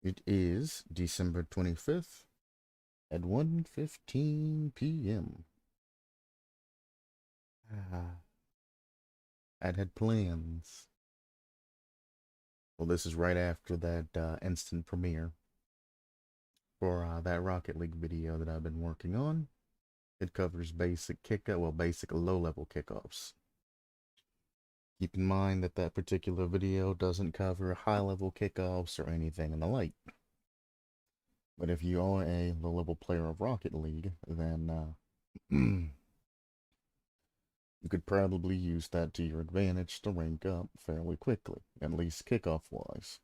It is December 25th at 1:15 p.m. I'd had plans. Well, this is right after that instant premiere for that Rocket League video that I've been working on. It covers basic low-level kickoffs. Keep in mind that that particular video doesn't cover high-level kickoffs or anything in the like. But if you are a low-level player of Rocket League, then you could probably use that to your advantage to rank up fairly quickly, at least kickoff-wise.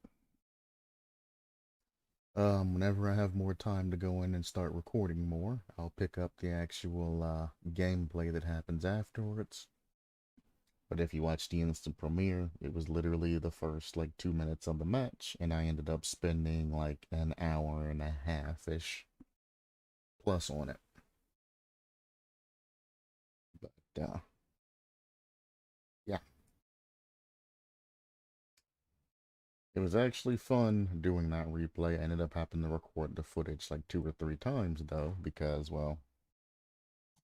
Whenever I have more time to go in and start recording more, I'll pick up the actual gameplay that happens afterwards. But if you watch the instant premiere, it was literally the first like 2 minutes of the match, and I ended up spending like an hour and a half-ish plus on it. But yeah. It was actually fun doing that replay. I ended up having to record the footage like 2 or 3 times though, because, well,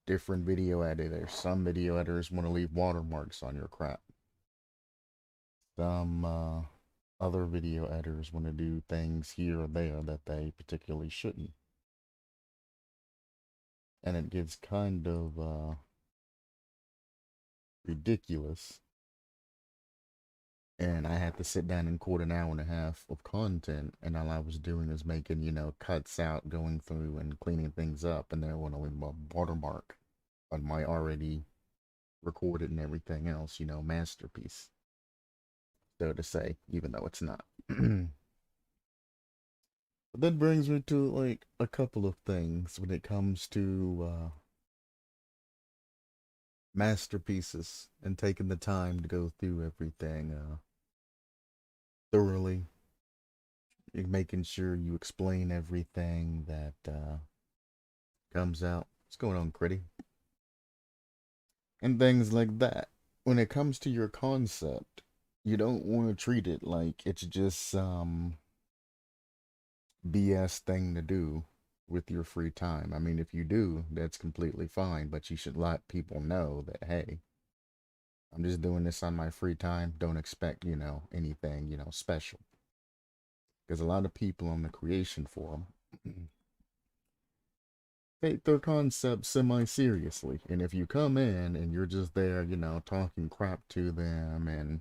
different video editors. Some video editors want to leave watermarks on your crap. Some other video editors want to do things here or there that they particularly shouldn't. And it gets kind of ridiculous. And I had to sit down and record an hour and a half of content, and all I was doing is making, cuts out, going through and cleaning things up, and then I want to leave a watermark on my already recorded and everything else, masterpiece, so to say, even though it's not. But that brings me to, like, a couple of things when it comes to masterpieces and taking the time to go through everything thoroughly, making sure you explain everything that comes out. What's going on, Critty? And things like that. When it comes to your concept, you don't want to treat it like it's just some BS thing to do with your free time. I mean, if you do, that's completely fine, but you should let people know that, hey, I'm just doing this on my free time. Don't expect, anything, special. Because a lot of people on the creation forum take their concepts semi-seriously. And if you come in and you're just there, talking crap to them and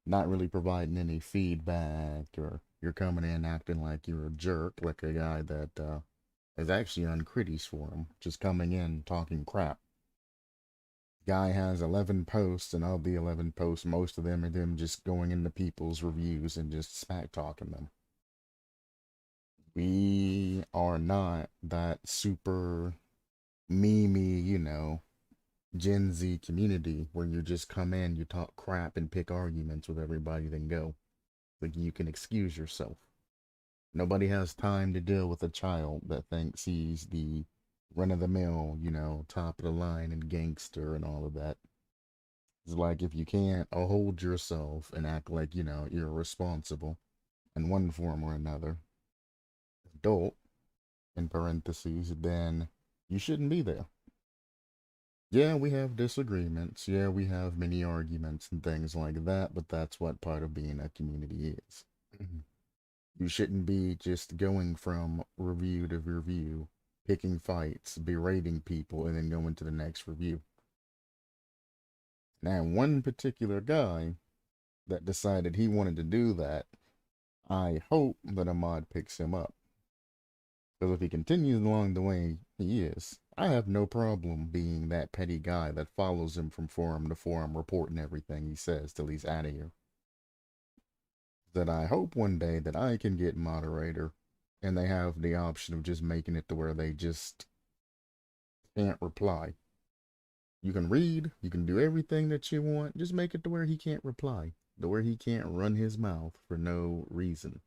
not really providing any feedback, or you're coming in acting like you're a jerk, like a guy that is actually on Critty's forum, just coming in talking crap. Guy has 11 posts, and of the 11 posts, most of them are them just going into people's reviews and just smack talking them. We are not that super memey, Gen Z community where you just come in, you talk crap and pick arguments with everybody, then go. Like, you can excuse yourself. Nobody has time to deal with a child that thinks he's the run-of-the-mill, top of the line and gangster and all of that. It's like, if you can't hold yourself and act like, you're responsible in one form or another, adult, in parentheses, then you shouldn't be there. Yeah, we have disagreements. Yeah, we have many arguments and things like that, but that's what part of being a community is. You shouldn't be just going from review to review, picking fights, berating people, and then going to the next review. Now, one particular guy that decided he wanted to do that, I hope that a mod picks him up. Because if he continues along the way he is, I have no problem being that petty guy that follows him from forum to forum, reporting everything he says till he's out of here. That I hope one day that I can get moderator, and they have the option of just making it to where they just can't reply. You can read, you can do everything that you want, just make it to where he can't reply, to where he can't run his mouth for no reason.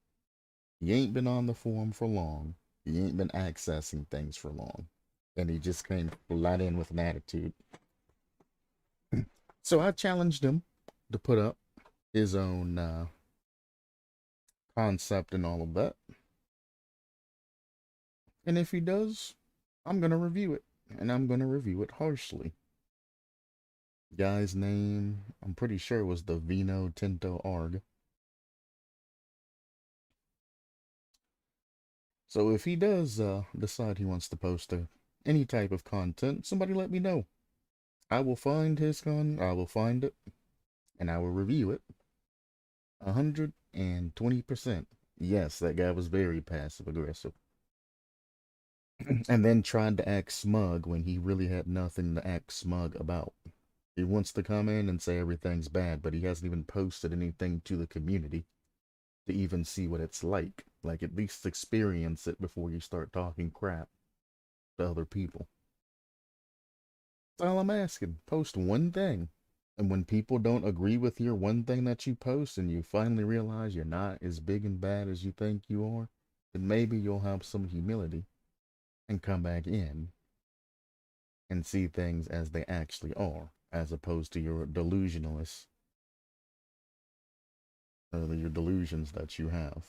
He ain't been on the forum for long. He ain't been accessing things for long. And he just came flat in with an attitude. So I challenged him to put up his own concept and all of that. And if he does, I'm gonna review it. And I'm gonna review it harshly. Guy's name, I'm pretty sure, was the Vino Tinto Arg. So if he does decide he wants to post any type of content, somebody let me know. I will find his I will find it, and I will review it. 120%. Yes, that guy was very passive aggressive. And then tried to act smug when he really had nothing to act smug about. He wants to come in and say everything's bad, but he hasn't even posted anything to the community to even see what it's like. Like, at least experience it before you start talking crap to other people. That's all I'm asking. Post one thing. And when people don't agree with your one thing that you post and you finally realize you're not as big and bad as you think you are, then maybe you'll have some humility and come back in and see things as they actually are, as opposed to your delusionalist, or your delusions that you have.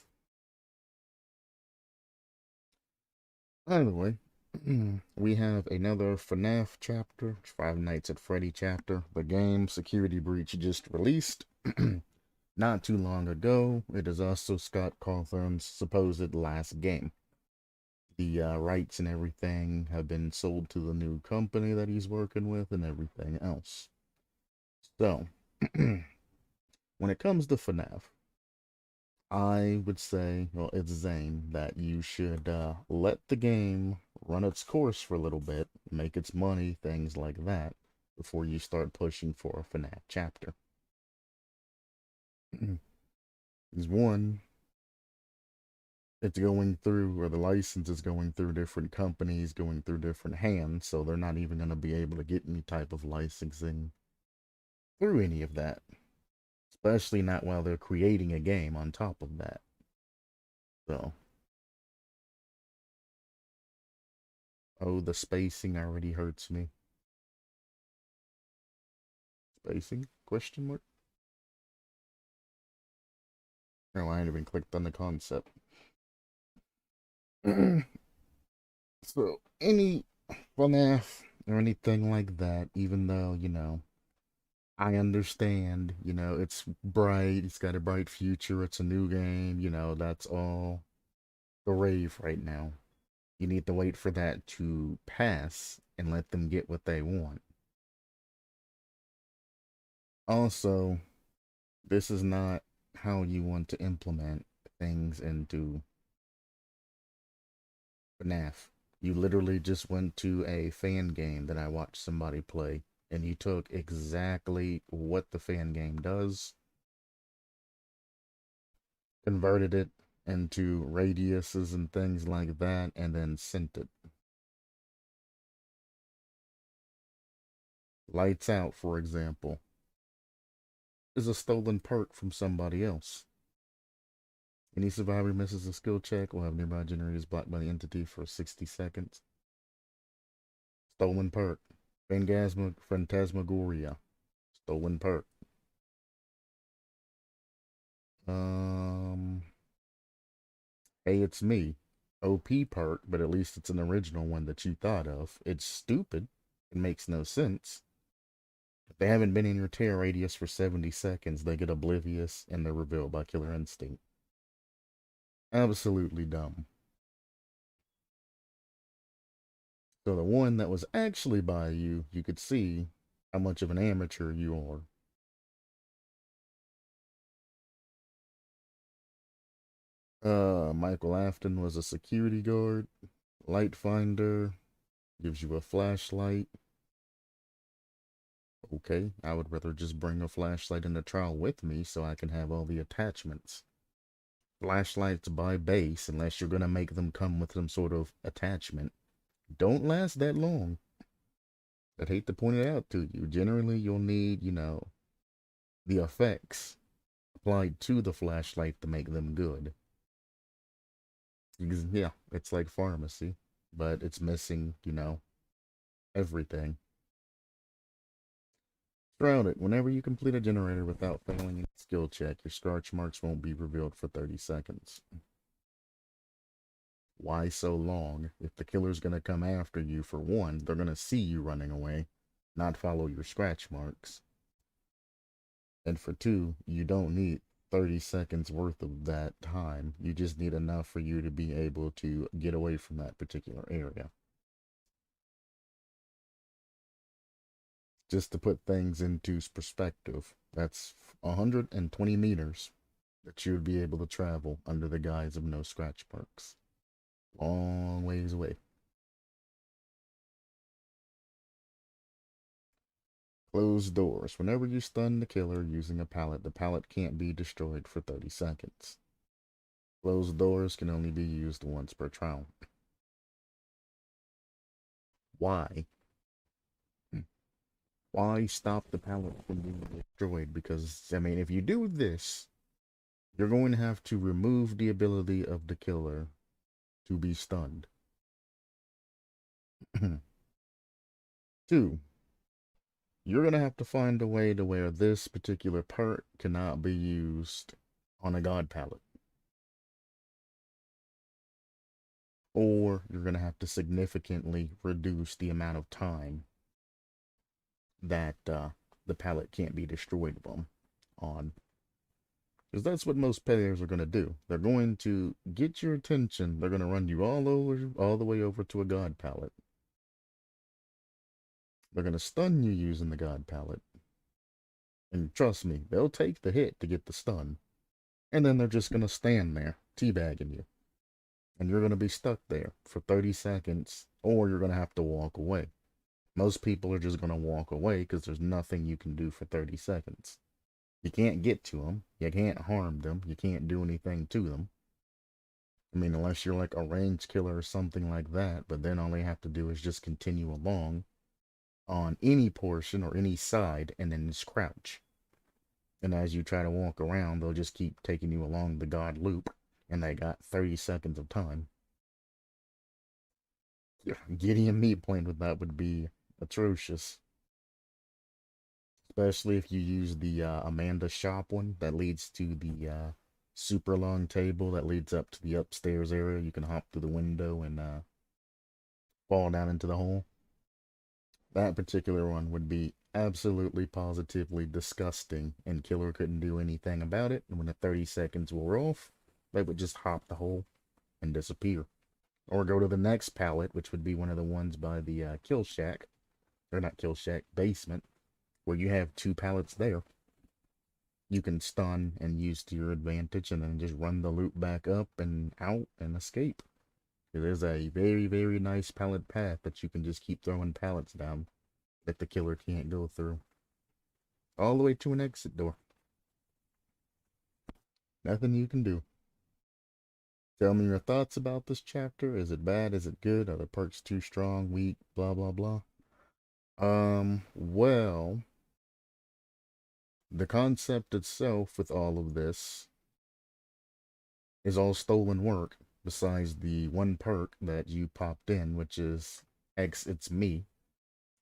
Anyway, we have another FNAF chapter, Five Nights at Freddy chapter. The game Security Breach just released not too long ago. It is also Scott Cawthon's supposed last game. The rights and everything have been sold to the new company that he's working with and everything else. So, when it comes to FNAF, I would say, well, it's Zane, that you should let the game run its course for a little bit, make its money, things like that, before you start pushing for a FNAF chapter. Is one, it's going through, or the license is going through different companies, going through different hands, so they're not even going to be able to get any type of licensing through any of that. Especially not while they're creating a game on top of that. So, oh, the spacing already hurts me. Spacing? Question mark? No, I ain't even clicked on the concept. So, any FNAF or anything like that, even though, I understand, it's bright, it's got a bright future, it's a new game, that's all the rave right now. You need to wait for that to pass and let them get what they want. Also, this is not how you want to implement things into FNAF. You literally just went to a fan game that I watched somebody play, and you took exactly what the fan game does, converted it into radiuses and things like that, and then sent it. Lights Out, for example, is a stolen perk from somebody else. Any survivor misses a skill check will have nearby generators blocked by the entity for 60 seconds. Stolen perk. Phantasmagoria. Stolen perk. Um, Hey, it's me. OP perk, but at least it's an original one that you thought of. It's stupid. It makes no sense. If they haven't been in your tear radius for 70 seconds, they get oblivious and they're revealed by Killer Instinct. Absolutely dumb. So the one that was actually by you, you could see how much of an amateur you are. Michael Afton was a security guard. Light finder gives you a flashlight. Okay, I would rather just bring a flashlight in the trial with me so I can have all the attachments. Flashlights by base, unless you're gonna make them come with some sort of attachment, don't last that long. I'd hate to point it out to you. Generally, you'll need, the effects applied to the flashlight to make them good. Yeah, it's like pharmacy, but it's missing, everything. Throughout it, whenever you complete a generator without failing a skill check, your scorch marks won't be revealed for 30 seconds. Why so long? If the killer's gonna come after you, for one, they're gonna see you running away, not follow your scratch marks. And for two, you don't need 30 seconds worth of that time. You just need enough for you to be able to get away from that particular area. Just to put things into perspective, that's 120 meters that you would be able to travel under the guise of no scratch marks. Long ways away. Closed doors. Whenever you stun the killer using a pallet, the pallet can't be destroyed for 30 seconds. Closed doors can only be used once per round. Why? Why stop the pallet from being destroyed? Because, I mean, if you do this, you're going to have to remove the ability of the killer to be stunned. 2. You're going to have to find a way to where this particular part cannot be used on a god pallet. Or you're going to have to significantly reduce the amount of time that the pallet can't be destroyed on. Because that's what most players are going to do. They're going to get your attention. They're going to run you all the way over to a god pallet. They're going to stun you using the god pallet. And trust me, they'll take the hit to get the stun. And then they're just going to stand there, teabagging you. And you're going to be stuck there for 30 seconds, or you're going to have to walk away. Most people are just going to walk away because there's nothing you can do for 30 seconds. You can't get to them. You can't harm them. You can't do anything to them. I mean, unless you're like a range killer or something like that, but then all they have to do is just continue along on any portion or any side and then just crouch. And as you try to walk around, they'll just keep taking you along the god loop, and they got 30 seconds of time. Getting meat point with that would be atrocious. Especially if you use the Amanda shop one that leads to the super long table that leads up to the upstairs area. You can hop through the window and fall down into the hole. That particular one would be absolutely positively disgusting, and killer couldn't do anything about it. And when the 30 seconds wore off, they would just hop the hole and disappear. Or go to the next pallet, which would be one of the ones by the kill shack. Or not kill shack, basement, where you have 2 pallets there. You can stun and use to your advantage and then just run the loop back up and out and escape. There's a very, very nice pallet path that you can just keep throwing pallets down that the killer can't go through. All the way to an exit door. Nothing you can do. Tell me your thoughts about this chapter. Is it bad? Is it good? Are the perks too strong, weak, blah, blah, blah? Well, the concept itself with all of this is all stolen work, besides the one perk that you popped in, which is X It's Me,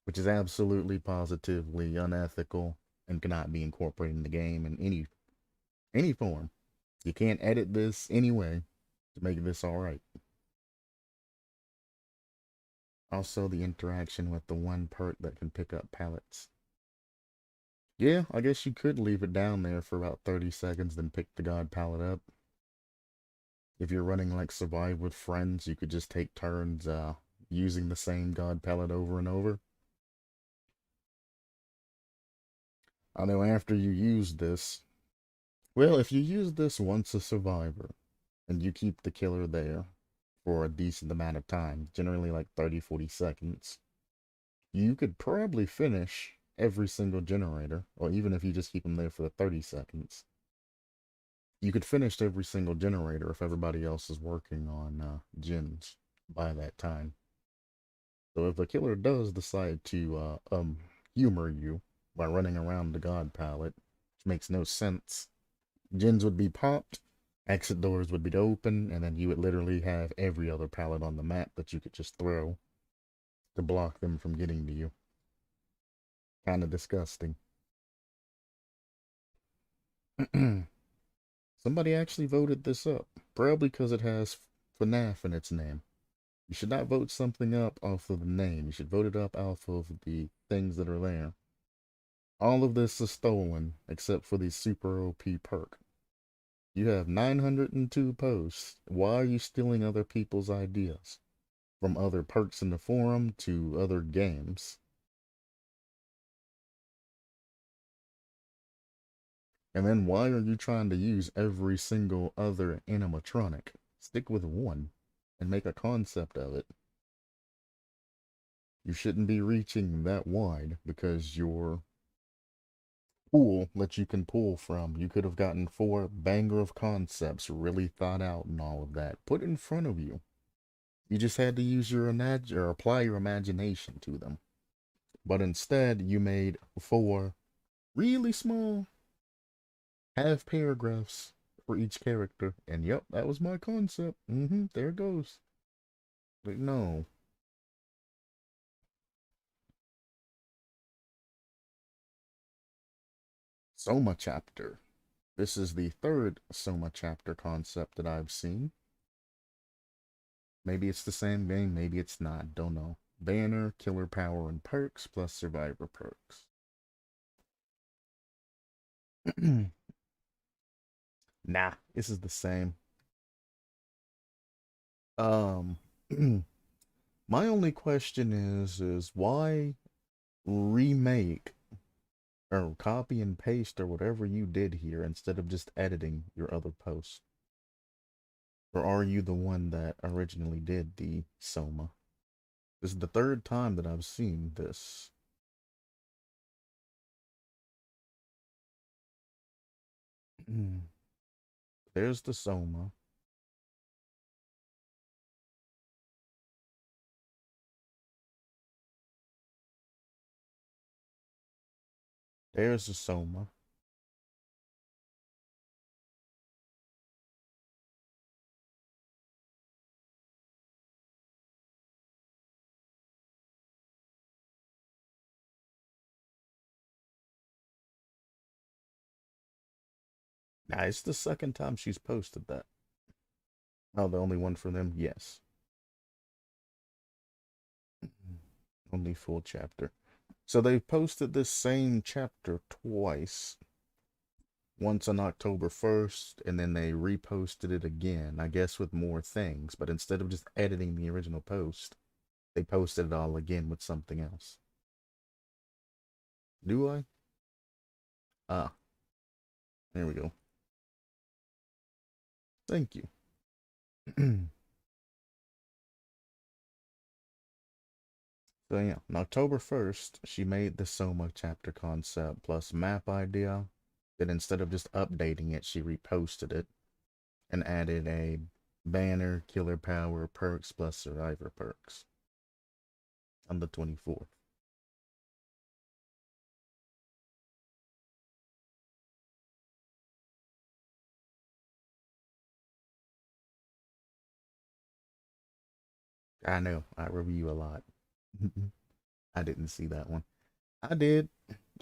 which is absolutely positively unethical and cannot be incorporated in the game in any form. You can't edit this anyway to make this alright. Also, the interaction with the one perk that can pick up pallets. Yeah, I guess you could leave it down there for about 30 seconds, then pick the god pallet up. If you're running like Survive with friends, you could just take turns using the same god pallet over and over. I know after you use this, well, if you use this once a survivor, and you keep the killer there for a decent amount of time, generally like 30-40 seconds, you could probably finish every single generator, or even if you just keep them there for the 30 seconds. You could finish every single generator if everybody else is working on gens by that time. So if the killer does decide to humor you by running around the god pallet, which makes no sense, gens would be popped, exit doors would be open, and then you would literally have every other pallet on the map that you could just throw to block them from getting to you. Kind of disgusting. Somebody actually voted this up, probably because it has FNAF in its name. You should not vote something up off of the name. You should vote it up off of the things that are there. All of this is stolen except for the super OP perk. You have 902 posts. Why are you stealing other people's ideas? From other perks in the forum to other games. And then why are you trying to use every single other animatronic? Stick with one and make a concept of it. You shouldn't be reaching that wide because your pool that you can pull from, you could have gotten 4 banger of concepts really thought out and all of that put in front of you. You just had to use your or apply your imagination to them. But instead, you made 4 really small half paragraphs for each character. And yep, that was my concept. There it goes. But no. Soma chapter. This is the 3rd Soma chapter concept that I've seen. Maybe it's the same game, maybe it's not, don't know. Banner, killer power, and perks, plus survivor perks. Nah, this is the same. Um, my only question is why remake or copy and paste or whatever you did here instead of just editing your other posts? Or are you the one that originally did the Soma? This is the 3rd time that I've seen this. There's the Soma. There's the Soma. Nah, it's the 2nd time she's posted that. Oh, the only one for them? Yes. Only full chapter. So they've posted this same chapter twice. Once on October 1st, and then they reposted it again, I guess with more things. But instead of just editing the original post, they posted it all again with something else. Do I? Ah, there we go. Thank you. So yeah, on October 1st, she made the Soma chapter concept plus map idea. Then instead of just updating it, she reposted it and added a banner, killer power, perks plus survivor perks on the 24th. I know, I review a lot. I didn't see that one. I did.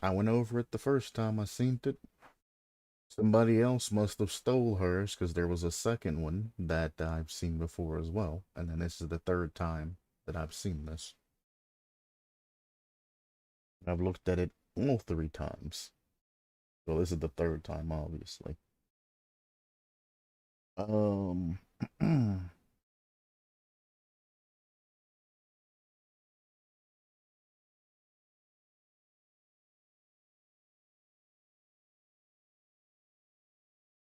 I went over it the first time I seen it. Somebody else must have stole hers because there was a second one that I've seen before as well. And then this is the 3rd time that I've seen this. I've looked at it all 3 times. So this is the 3rd time, obviously. Um,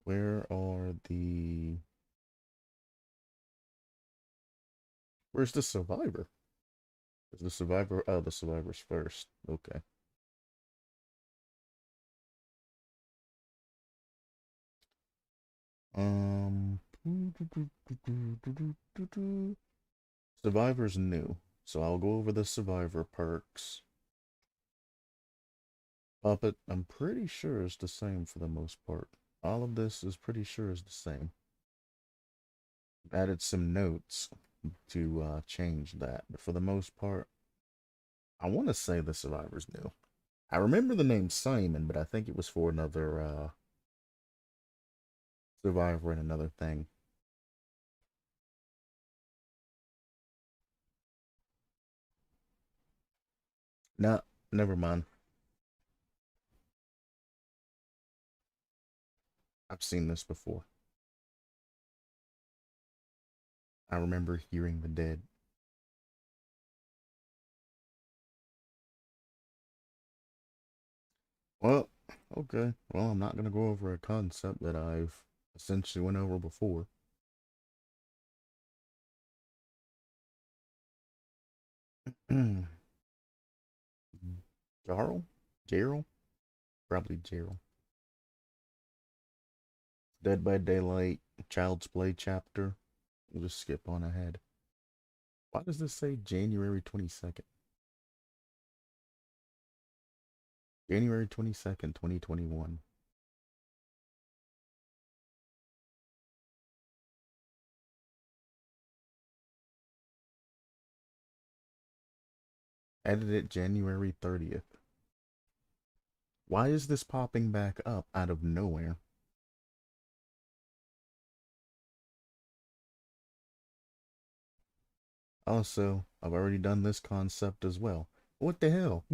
where are the... Where's the survivor? Is the survivor... Oh, the survivor's first. Okay. Um... Survivor's new. So I'll go over the survivor perks. Puppet, I'm pretty sure is the same for the most part. All of this is pretty sure is the same. Added some notes to change that, but for the most part, I want to say the survivor's new. I remember the name Simon, but I think it was for another survivor and another thing. Nah, never mind. I've seen this before. I remember hearing the dead. Well, okay. Well, I'm not gonna go over a concept that I've essentially went over before. Jarl? Jarl? Probably Jarl. Dead by Daylight, Child's Play chapter. We'll just skip on ahead. Why does this say January 22nd? January 22nd, 2021. Edited January 30th. Why is this popping back up out of nowhere? Also, I've already done this concept as well. What the hell?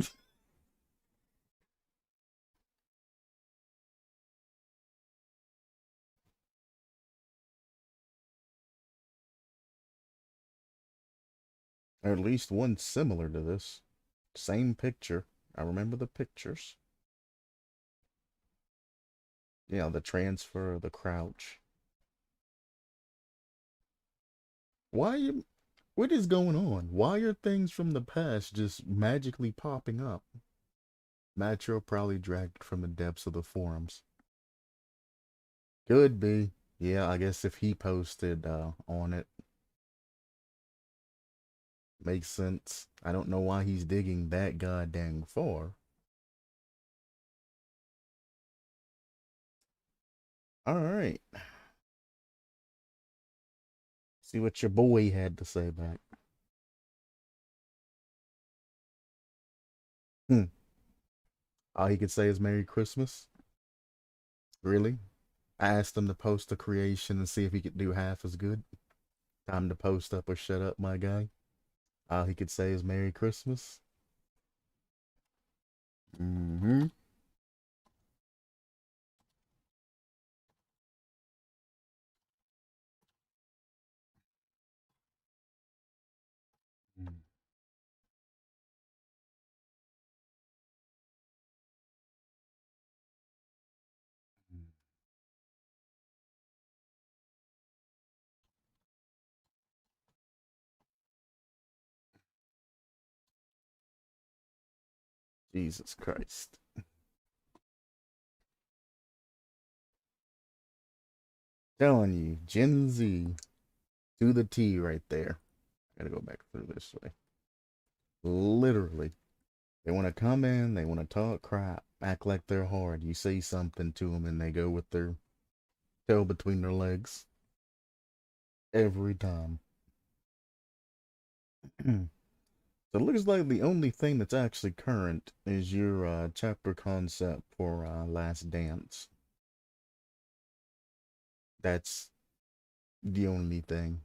Or at least one similar to this. Same picture. I remember the pictures. Yeah, the transfer, the crouch. Why? What is going on? Why are things from the past just magically popping up? Matro probably dragged it from the depths of the forums. Could be. Yeah, I guess if he posted on it, makes sense. I don't know why he's digging that goddamn far. All right. See what your boy had to say back. Hmm. All he could say is Merry Christmas. Really? I asked him to post a creation and see if he could do half as good. Time to post up or shut up, my guy. All he could say is Merry Christmas. Mm-hmm. Jesus Christ. Telling you, Gen Z to the T right there. Gotta go back through this way. Literally. They want to come in, they want to talk crap, act like they're hard. You say something to them and they go with their tail between their legs. Every time. So it looks like the only thing that's actually current is your chapter concept for Last Dance. That's the only thing.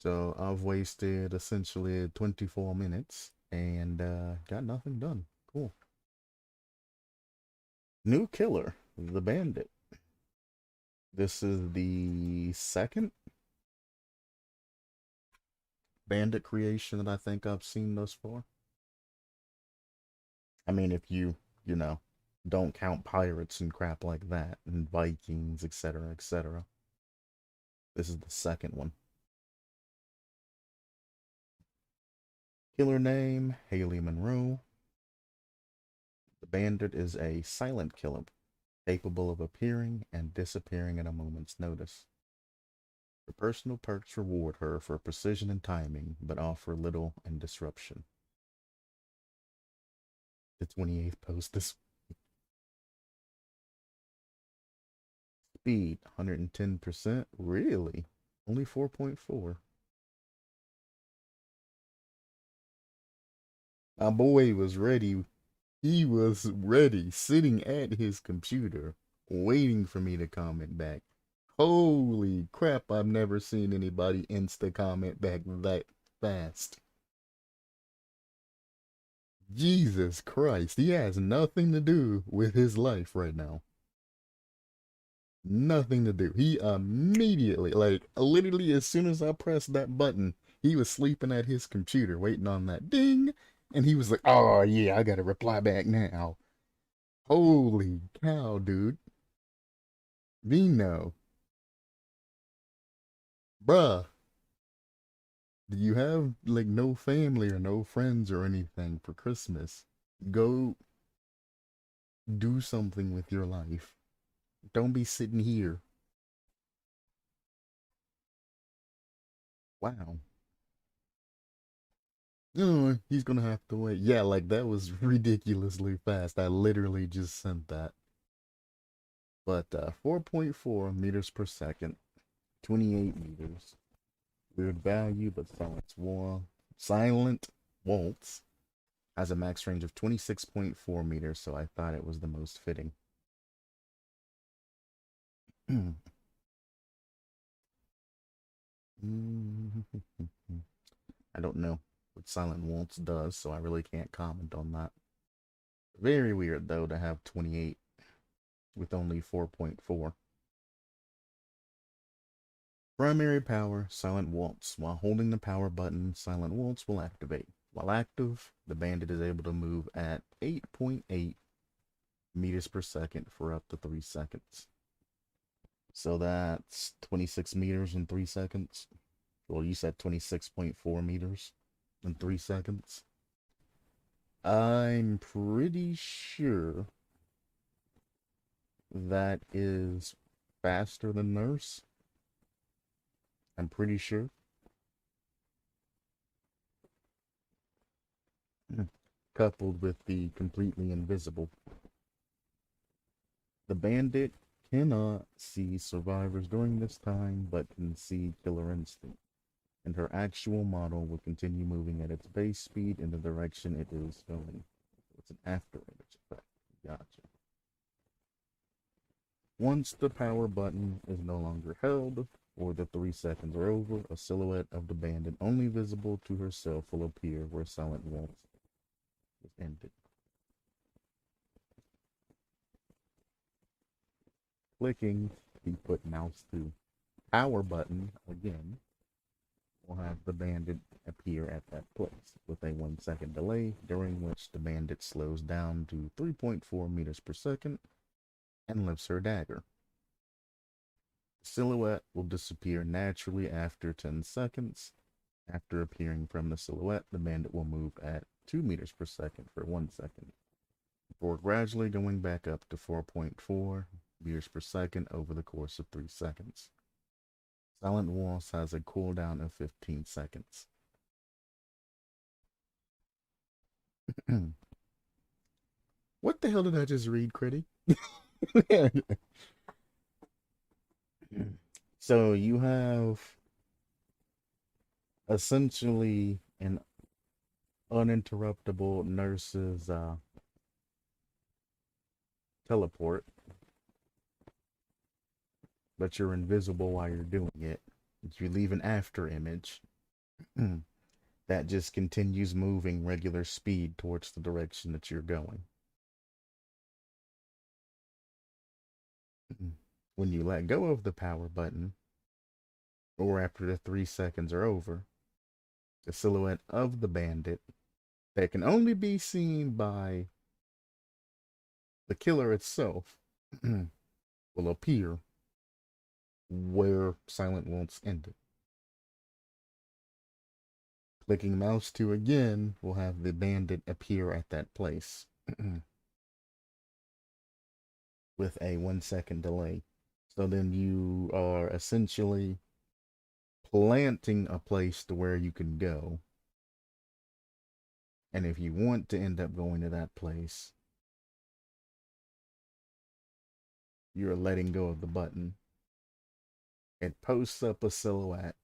So I've wasted essentially 24 minutes and got nothing done. Cool. New killer, the bandit. This is the second bandit creation that I think I've seen thus far. I mean, if you know, don't count pirates and crap like that, and Vikings, etc., etc. This is the second one. Killer name, Haley Monroe. The bandit is a silent killer, capable of appearing and disappearing at a moment's notice. Her personal perks reward her for precision and timing, but offer little in disruption. The 28th post this speed, 110%. Really? Only 4.4. My boy was ready. He was ready, sitting at his computer, waiting for me to comment back. Holy crap, I've never seen anybody insta comment back that fast. Jesus Christ, he has nothing to do with his life right now. Nothing to do. He immediately, like, literally as soon as I pressed that button, he was sleeping at his computer waiting on that ding. And he was like, oh, yeah, I gotta reply back now. Holy cow, dude. Vino, bruh, do you have, like, no family or no friends or anything for Christmas? Go do something with your life. Don't be sitting here. Wow. No, he's gonna have to wait. Yeah, like that was ridiculously fast. I literally just sent that. But 4.4 meters per second, 28 meters. Weird value, but silent waltz has a max range of 26.4 meters, so I thought it was the most fitting. I don't know what silent waltz does, so I really can't comment on that. Very weird though to have 28 with only 4.4. Primary power, silent waltz. While holding the power button, silent waltz will activate. While active, the bandit is able to move at 8.8 meters per second for up to 3 seconds. So that's 26 meters in 3 seconds. Well, you said 26.4 meters in 3 seconds. I'm pretty sure that is faster than Nurse. I'm pretty sure. Coupled with the completely invisible. The bandit cannot see survivors during this time, but can see Killer Instinct. And her actual model will continue moving at its base speed in the direction it is going. It's an after image effect. Gotcha. Once the power button is no longer held, or the 3 seconds are over, a silhouette of the bandit only visible to herself will appear where silent waltz is ended. Clicking the put mouse to power button again will have the bandit appear at that place with a 1 second delay, during which the bandit slows down to 3.4 meters per second and lifts her dagger. The silhouette will disappear naturally after 10 seconds. After appearing from the silhouette, the bandit will move at 2 meters per second for 1 second, before gradually going back up to 4.4 meters per second over the course of 3 seconds. Silent Waltz has a cooldown of 15 seconds. What the hell did I just read, Critty? So you have essentially an uninterruptible nurse's teleport, but you're invisible while you're doing it. You leave an after image that just continues moving regular speed towards the direction that you're going. When you let go of the power button, or after the 3 seconds are over, the silhouette of the bandit that can only be seen by the killer itself will appear where Silent Waltz ended. Clicking mouse to again will have the bandit appear at that place with a 1 second delay. So then you are essentially planting a place to where you can go. And if you want to end up going to that place, you're letting go of the button. It posts up a silhouette.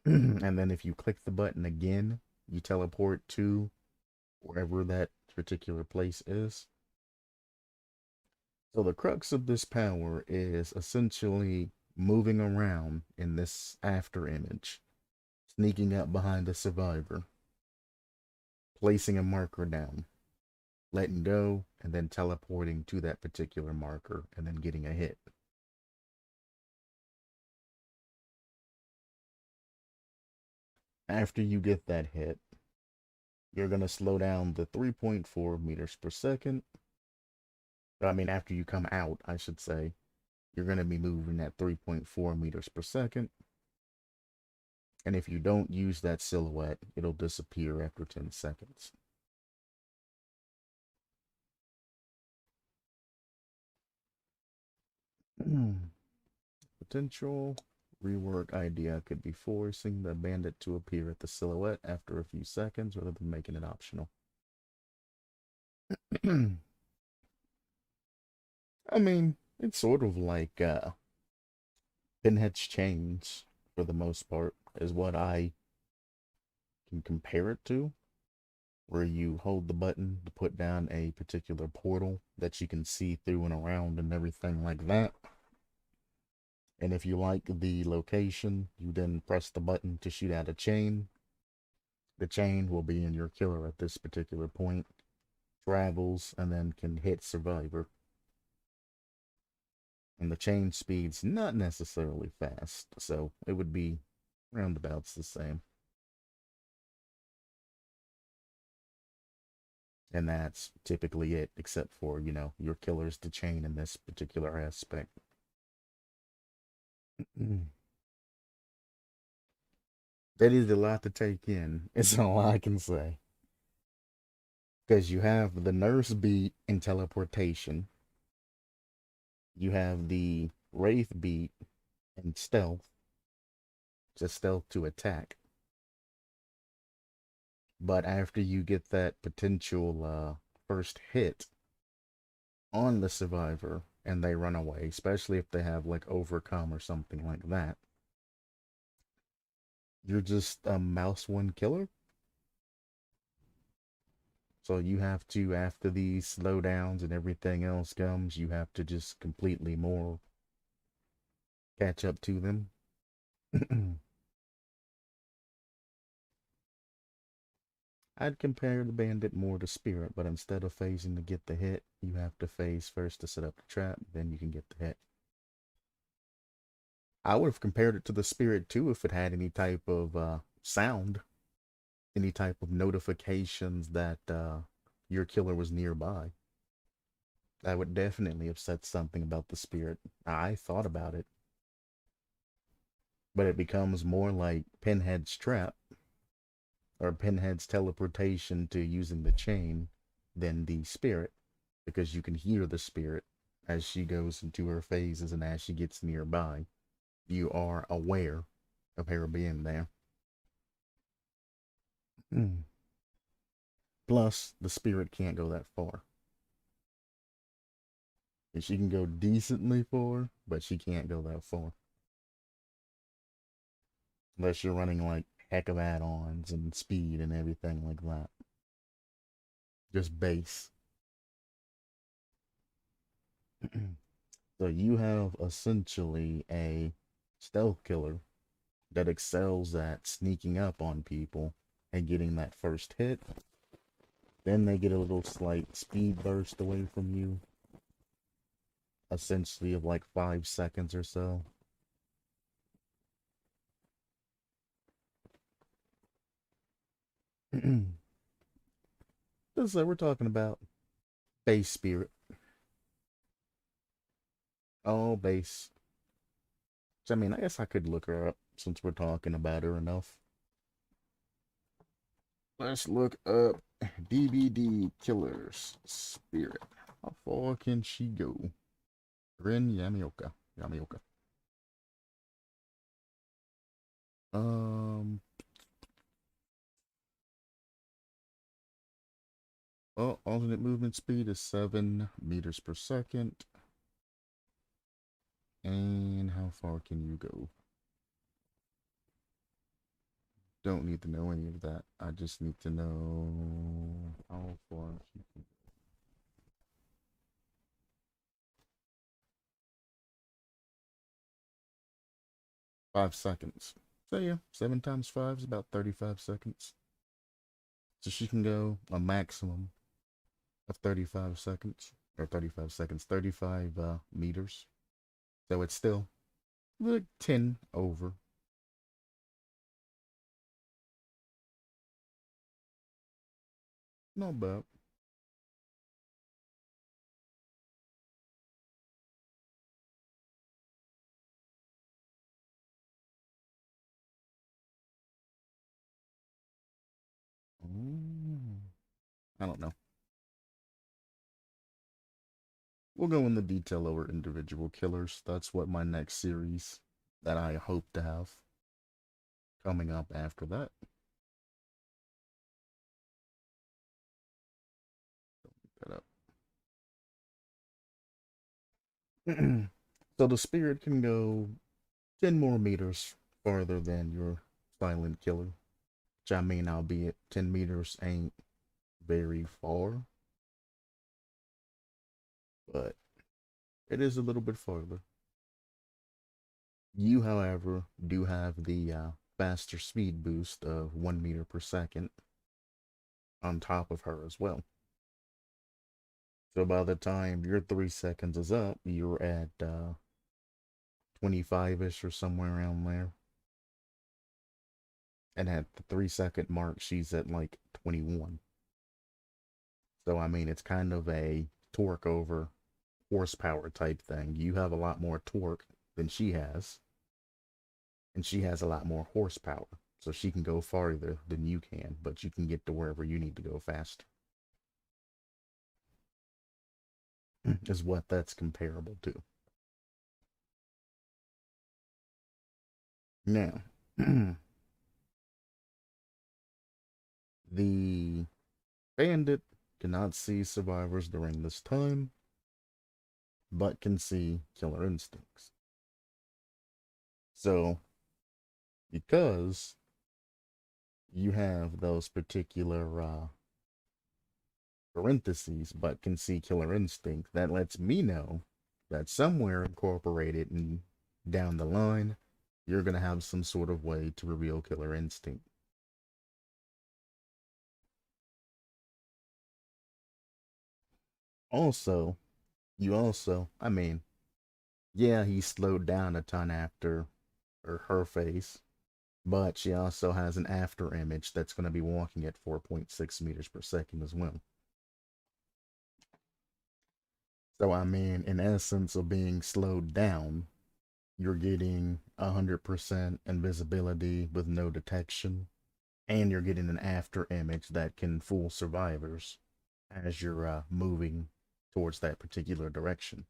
And then if you click the button again, you teleport to wherever that particular place is. So the crux of this power is essentially moving around in this after image, sneaking up behind the survivor, placing a marker down, letting go, and then teleporting to that particular marker and then getting a hit. After you get that hit, you're going to slow down to 3.4 meters per second. I mean, after you come out, I should say, you're going to be moving at 3.4 meters per second. And if you don't use that silhouette, it'll disappear after 10 seconds. Potential rework idea could be forcing the bandit to appear at the silhouette after a few seconds rather than making it optional. I mean, it's sort of like Pinhead's chains, for the most part, is what I can compare it to, where you hold the button to put down a particular portal that you can see through and around and everything like that. And if you like the location, you then press the button to shoot out a chain. The chain will be in your killer at this particular point, travels, and then can hit survivor. And the chain speed's not necessarily fast, so it would be roundabouts the same. And that's typically it, except for, you know, your killer's the chain in this particular aspect. That is a lot to take in, is all I can say. Because you have the nurse beat in teleportation, you have the wraith beat in stealth, just stealth to attack. But after you get that potential first hit on the survivor and they run away, especially if they have like overcome or something like that, you're just a mouse one killer. So you have to, after these slowdowns and everything else comes, you have to just completely more catch up to them. I'd compare the bandit more to spirit, but instead of phasing to get the hit, you have to phase first to set up the trap, then you can get the hit. I would have compared it to the spirit too if it had any type of sound, any type of notifications that your killer was nearby. That would definitely have said something about the spirit. I thought about it, but it becomes more like Pinhead's trap or Pinhead's teleportation to using the chain than the spirit, because you can hear the spirit as she goes into her phases and as she gets nearby. You are aware of her being there. Plus, the spirit can't go that far. And she can go decently far, but she can't go that far. Unless you're running like heck of add-ons and speed and everything like that. Just base. So you have essentially a stealth killer that excels at sneaking up on people and getting that first hit. Then they get a little slight speed burst away from you, essentially of like 5 seconds or so. So we're talking about base spirit. Oh, base. So, I mean, I guess I could look her up since we're talking about her enough. Let's look up Dbd Killer's Spirit. How far can she go? Rin Yamioka. Yamioka. Um. Oh, alternate movement speed is 7 meters per second. And how far can you go? Don't need to know any of that. I just need to know how far she can 5 seconds. So yeah, 7 times 5 is about 35 seconds. So she can go a maximum of 35 seconds. Or 35 seconds, 35 meters. So it's still like 10 over. Not bad. Mm, I don't know. We'll go into detail over individual killers. That's what my next series that I hope to have coming up after that. That up. So the spirit can go 10 more meters farther than your silent killer. Which I mean, albeit 10 meters ain't very far, but it is a little bit farther. You, however, do have the faster speed boost of 1 meter per second on top of her as well. So by the time your 3 seconds is up, you're at 25-ish or somewhere around there. And at the 3 second mark, she's at like 21. So I mean, it's kind of a torque over horsepower type thing. You have a lot more torque than she has, and she has a lot more horsepower. So she can go farther than you can, but you can get to wherever you need to go faster. Is what that's comparable to. Now, the bandit cannot see survivors during this time, but can see killer instincts. So, because you have those particular parentheses, but can see killer instinct, that lets me know that somewhere incorporated and down the line, you're going to have some sort of way to reveal killer instinct. Also, I mean, yeah, he slowed down a ton after or her face, but she also has an after image that's going to be walking at 4.6 meters per second as well. So, I mean, in essence of being slowed down, you're getting 100% invisibility with no detection, and you're getting an after image that can fool survivors as you're moving towards that particular direction.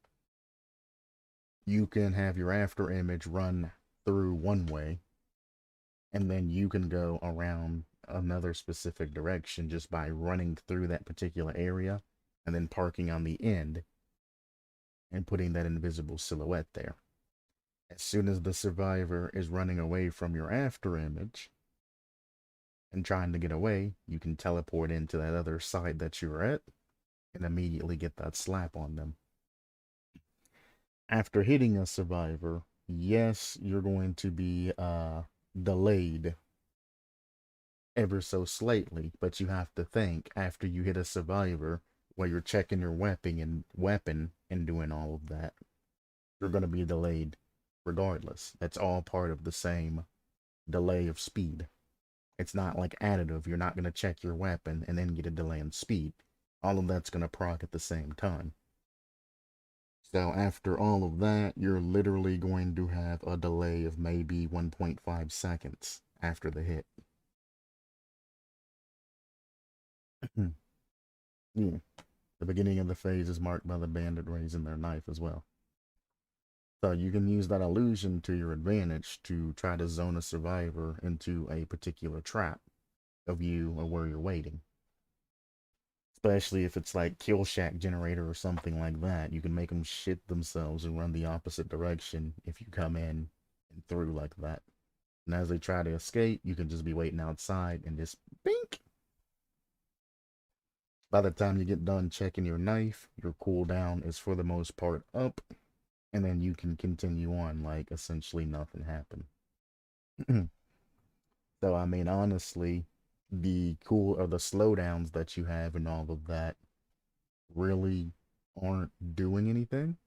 You can have your after image run through one way, and then you can go around another specific direction just by running through that particular area and then parking on the end and putting that invisible silhouette there. As soon as the survivor is running away from your after image and trying to get away, you can teleport into that other side that you're at and immediately get that slap on them. After hitting a survivor, yes, you're going to be delayed ever so slightly, but you have to think after you hit a survivor while you're checking your weapon and doing all of that, you're going to be delayed regardless. That's all part of the same delay of speed. It's not like additive. You're not going to check your weapon and then get a delay in speed. All of that's going to proc at the same time. So after all of that, you're literally going to have a delay of maybe 1.5 seconds after the hit. Yeah. The beginning of the phase is marked by the bandit raising their knife as well. So you can use that illusion to your advantage to try to zone a survivor into a particular trap of you or where you're waiting. Especially if it's like kill shack generator or something like that. You can make them shit themselves and run the opposite direction if you come in and through like that. And as they try to escape, you can just be waiting outside and just bink. By the time you get done checking your knife, your cooldown is for the most part up, and then you can continue on like essentially nothing happened. So I mean, honestly, the cool or the slowdowns that you have and all of that really aren't doing anything,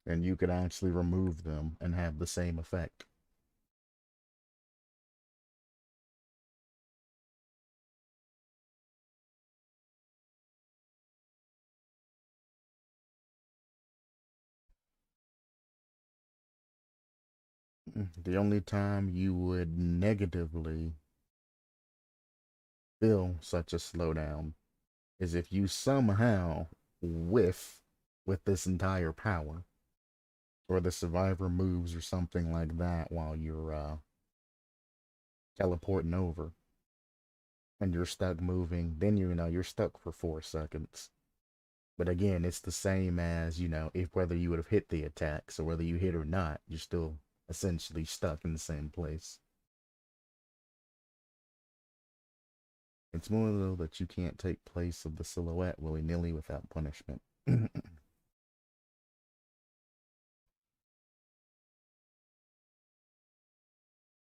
and you could actually remove them and have the same effect. The only time you would negatively feel such a slowdown is if you somehow whiff with this entire power, or the survivor moves or something like that while you're teleporting over and you're stuck moving, then you're stuck for 4 seconds. But again, it's the same as, if whether you would have hit the attack, so whether you hit or not, you're still essentially stuck in the same place. It's more though that you can't take place of the silhouette willy-nilly without punishment.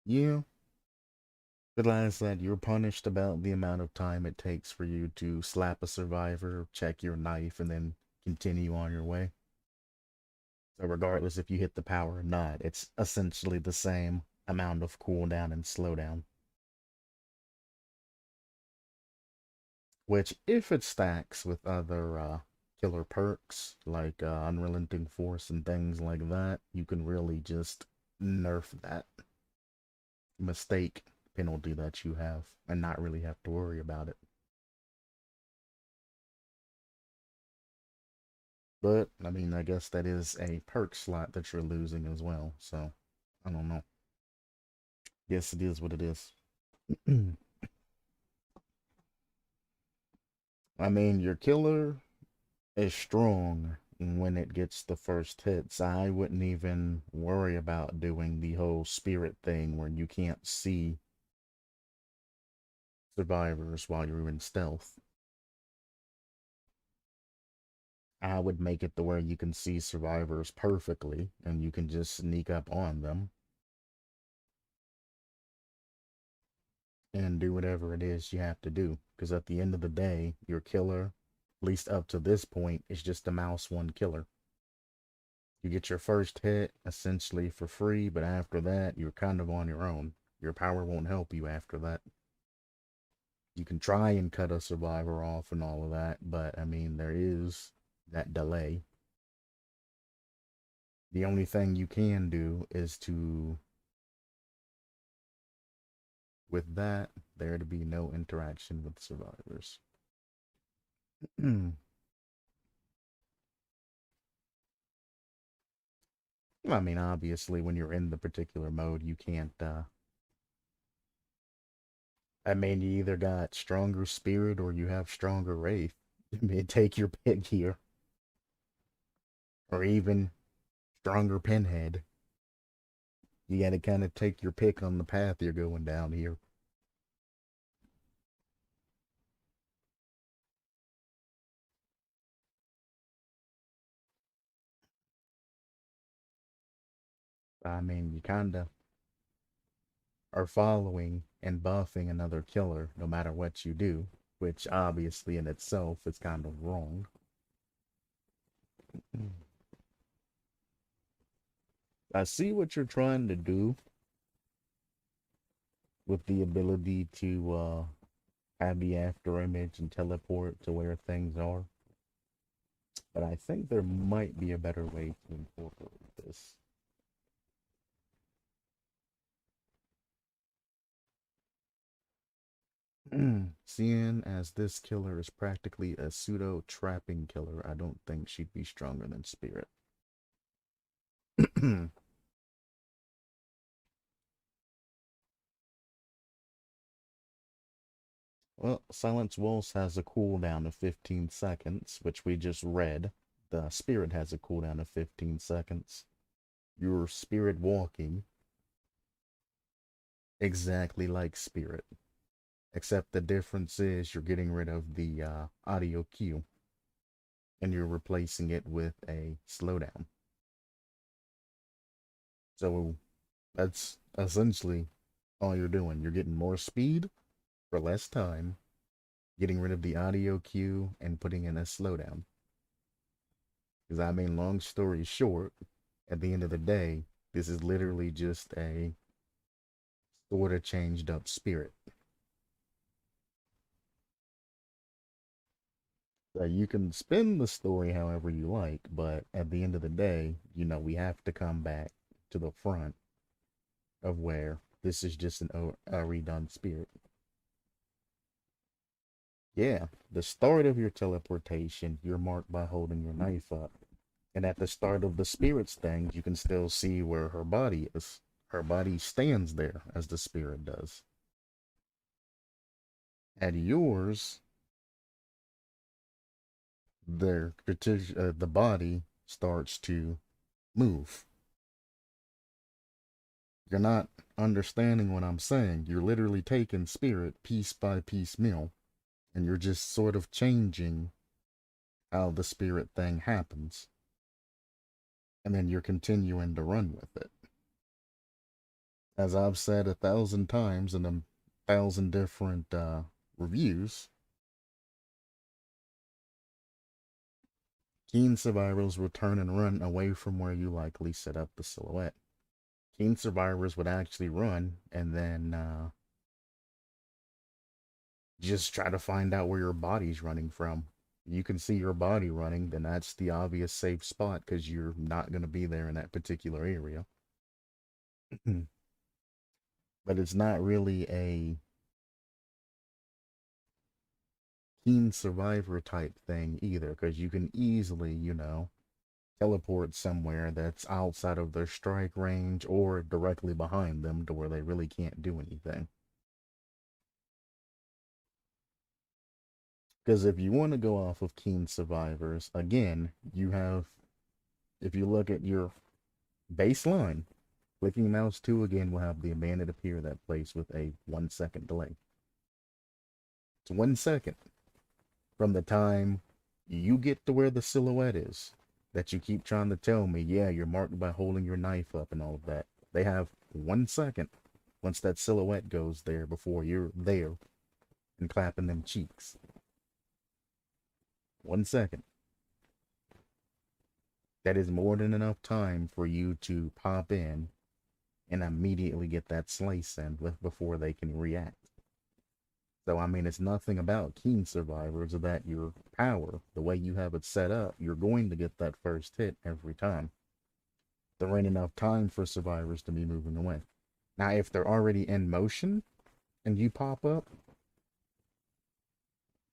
Yeah, but like I said, you're punished about the amount of time it takes for you to slap a survivor, check your knife, and then continue on your way. So regardless if you hit the power or not, it's essentially the same amount of cooldown and slowdown. Which, if it stacks with other killer perks like Unrelenting Force and things like that, you can really just nerf that mistake penalty that you have and not really have to worry about it. But, I mean, I guess that is a perk slot that you're losing as well, so I don't know. Guess it is what it is. I mean, your killer is strong when it gets the first hits. I wouldn't even worry about doing the whole spirit thing where you can't see survivors while you're in stealth. I would make it the where you can see survivors perfectly and you can just sneak up on them and do whatever it is you have to do. Because at the end of the day, your killer, at least up to this point, is just a mouse one killer. You get your first hit essentially for free, but after that, you're kind of on your own. Your power won't help you after that. You can try and cut a survivor off and all of that, but I mean, there is that delay. The only thing you can do is to, with that, there to be no interaction with survivors. I mean, obviously, when you're in the particular mode, you can't. I mean, you either got stronger spirit or you have stronger wraith. I mean, take your pick here, or even stronger pinhead. You got to kind of take your pick on the path you're going down here. I mean, you kind of are following and buffing another killer no matter what you do, which obviously in itself is kind of wrong. I see what you're trying to do with the ability to have the after image and teleport to where things are, but I think there might be a better way to incorporate this. Seeing as this killer is practically a pseudo trapping killer, I don't think she'd be stronger than Spirit. Well, Silence Wolves has a cooldown of 15 seconds, which we just read. The Spirit has a cooldown of 15 seconds. Your Spirit walking exactly like Spirit, except the difference is you're getting rid of the audio cue and you're replacing it with a slowdown. So that's essentially all you're doing. You're getting more speed for less time, getting rid of the audio cue, and putting in a slowdown. Because I mean, long story short, at the end of the day, this is literally just a sort of changed up spirit. You can spin the story however you like, but at the end of the day, we have to come back to the front of where this is just a redone spirit. Yeah, the start of your teleportation, you're marked by holding your knife up. And at the start of the spirit's thing, you can still see where her body is. Her body stands there as the spirit does. At yours, the body starts to move. You're not understanding what I'm saying. You're literally taking spirit piece by piece meal, and you're just sort of changing how the spirit thing happens. And then you're continuing to run with it. As I've said 1,000 times in 1,000 different reviews, keen survivors will turn and run away from where you likely set up the silhouette. Keen survivors would actually run and then just try to find out where your body's running from. You can see your body running, then that's the obvious safe spot because you're not going to be there in that particular area. But it's not really a keen survivor type thing either because you can easily, teleport somewhere that's outside of their strike range or directly behind them to where they really can't do anything. Because if you want to go off of keen survivors, again, if you look at your baseline, clicking mouse 2 again will have the bandit appear that place with a 1 second delay. It's 1 second from the time you get to where the silhouette is that you keep trying to tell me, yeah, you're marked by holding your knife up and all of that. They have 1 second once that silhouette goes there before you're there and clapping them cheeks. 1 second. That is more than enough time for you to pop in and immediately get that slice in before they can react. So, I mean, it's nothing about keen survivors that your power, the way you have it set up, you're going to get that first hit every time. There ain't enough time for survivors to be moving away. Now, if they're already in motion and you pop up,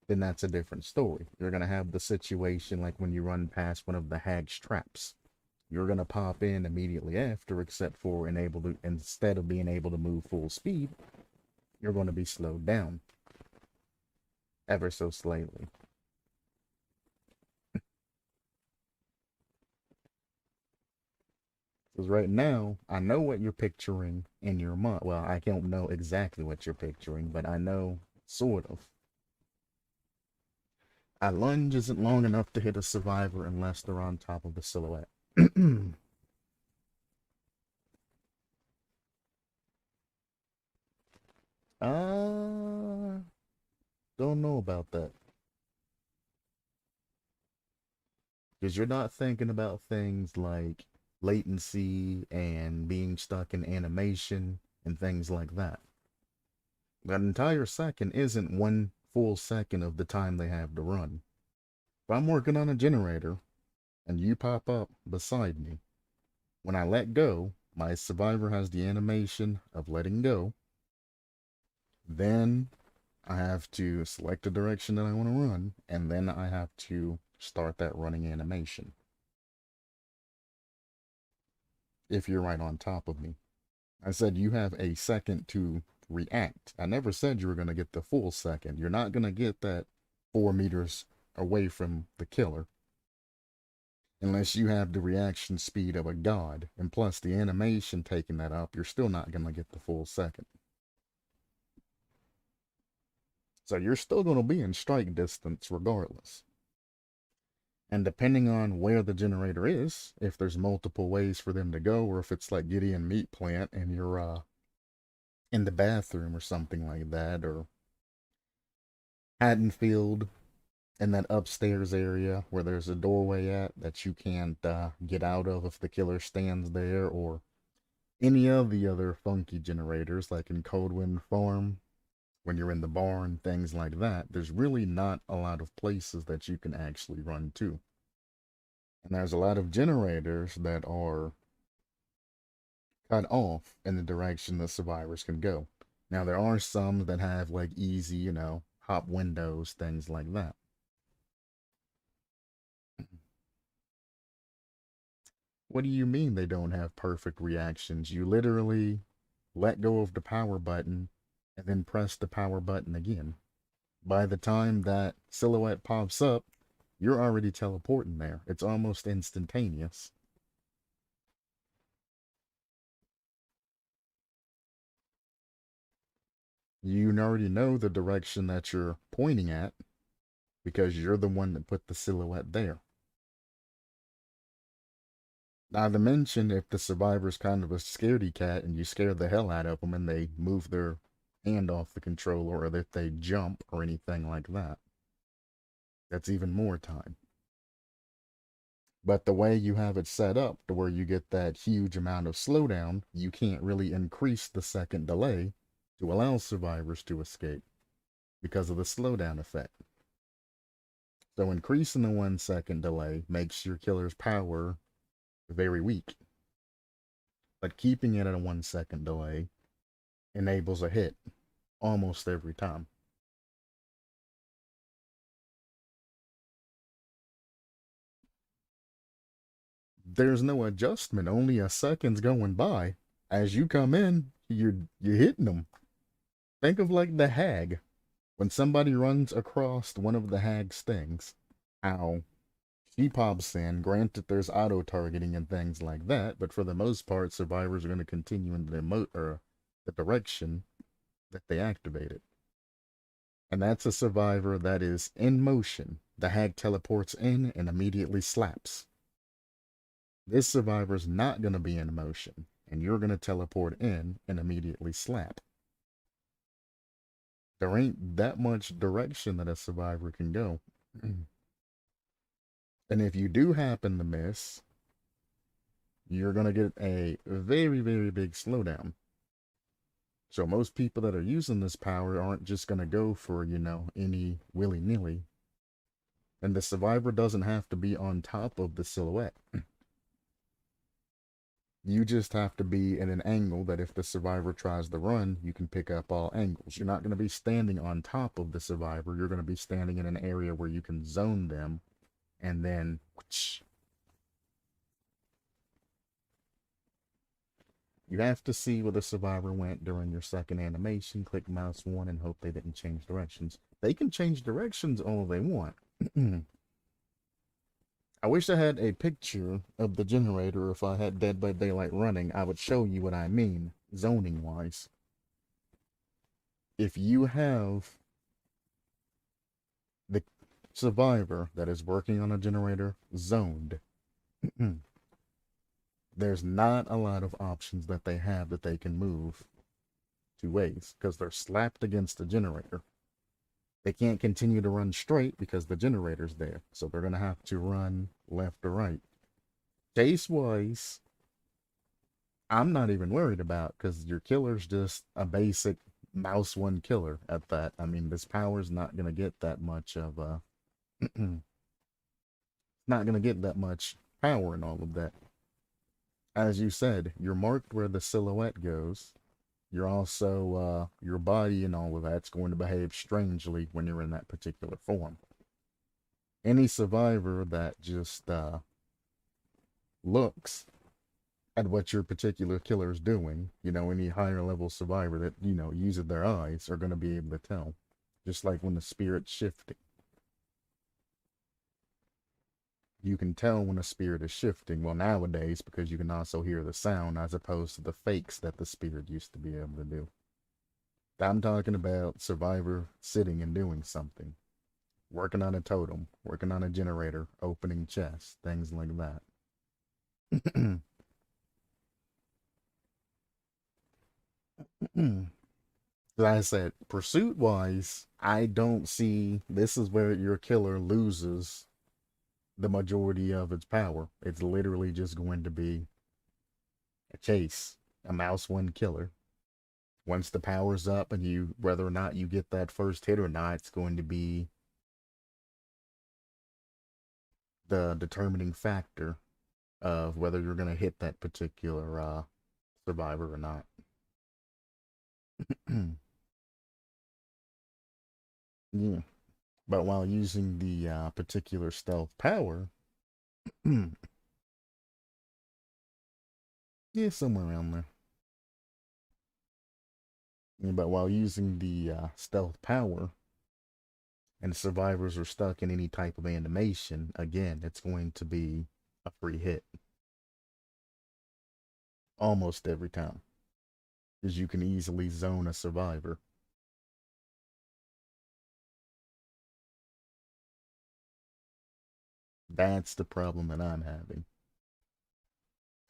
then that's a different story. You're going to have the situation like when you run past one of the hag's traps. You're going to pop in immediately after, except for instead of being able to move full speed, you're going to be slowed down ever so slightly. Because right now, I know what you're picturing in your mind. Well, I don't know exactly what you're picturing, but I know sort of. A lunge isn't long enough to hit a survivor unless they're on top of the silhouette. uh, don't know about that. Because you're not thinking about things like latency and being stuck in animation and things like that. That entire second isn't 1 full second of the time they have to run. If I'm working on a generator and you pop up beside me, when I let go, my survivor has the animation of letting go. Then I have to select the direction that I want to run, and then I have to start that running animation. If you're right on top of me. I said you have a second to react. I never said you were going to get the full second. You're not going to get that 4 meters away from the killer unless you have the reaction speed of a god. And plus the animation taking that up, you're still not going to get the full second. So you're still going to be in strike distance regardless. And depending on where the generator is, if there's multiple ways for them to go, or if it's like Gideon Meat Plant and you're in the bathroom or something like that, or Haddonfield in that upstairs area where there's a doorway at that you can't get out of if the killer stands there, or any of the other funky generators like in Coldwind Farm when you're in the barn, things like that, there's really not a lot of places that you can actually run to. And there's a lot of generators that are cut off in the direction the survivors can go. Now, there are some that have like easy, hop windows, things like that. What do you mean they don't have perfect reactions? You literally let go of the power button and then press the power button again. By the time that silhouette pops up, you're already teleporting there. It's almost instantaneous. You already know the direction that you're pointing at because you're the one that put the silhouette there. Not to mention, if the survivor's kind of a scaredy cat and you scare the hell out of them and they move their hand off the controller or if they jump or anything like that, that's even more time. But the way you have it set up to where you get that huge amount of slowdown, you can't really increase the second delay to allow survivors to escape because of the slowdown effect. So increasing the 1 second delay makes your killer's power very weak. But keeping it at a 1 second delay enables a hit almost every time. There's no adjustment, only a second's going by. As you come in, you're hitting them. Think of like the hag. When somebody runs across one of the hag's things, how she pops in. Granted, there's auto targeting and things like that, but for the most part, survivors are going to continue in the direction that they activated. And that's a survivor that is in motion. The hag teleports in and immediately slaps. This survivor's not going to be in motion, and you're going to teleport in and immediately slap. There ain't that much direction that a survivor can go. And if you do happen to miss, you're going to get a very, very big slowdown. So most people that are using this power aren't just going to go for, any willy-nilly. And the survivor doesn't have to be on top of the silhouette. You just have to be in an angle that if the survivor tries to run, you can pick up all angles. You're not going to be standing on top of the survivor. You're going to be standing in an area where you can zone them and then whoosh. You have to see where the survivor went during your second animation. Click mouse 1 and hope they didn't change directions. They can change directions all they want. I wish I had a picture of the generator. If I had Dead by Daylight running, I would show you what I mean, zoning wise. If you have the survivor that is working on a generator zoned, there's not a lot of options that they have that they can move two ways because they're slapped against the generator. They can't continue to run straight because the generator's there. So they're going to have to run left or right. Chase-wise, I'm not even worried about because your killer's just a basic mouse 1 killer at that. I mean, this power's not going to get that much of a... not going to get that much power and all of that. As you said, you're marked where the silhouette goes. You're also, your body and all of that's going to behave strangely when you're in that particular form. Any survivor that just looks at what your particular killer is doing, any higher level survivor that, uses their eyes are going to be able to tell. Just like when the spirit's shifting. You can tell when a spirit is shifting. Well, nowadays, because you can also hear the sound as opposed to the fakes that the spirit used to be able to do. I'm talking about survivor sitting and doing something. working on a totem, working on a generator, opening chests, things like that. Like I said, pursuit wise, I don't see this is where your killer loses the majority of its power. It's literally just going to be a chase, a mouse one killer. Once the power's up and you, whether or not you get that first hit or not, it's going to be the determining factor of whether you're going to hit that particular survivor or not. Yeah. But while using the particular stealth power, yeah, somewhere around there. Yeah, but while using the stealth power and survivors are stuck in any type of animation, again, it's going to be a free hit almost every time, because you can easily zone a survivor. That's the problem that I'm having.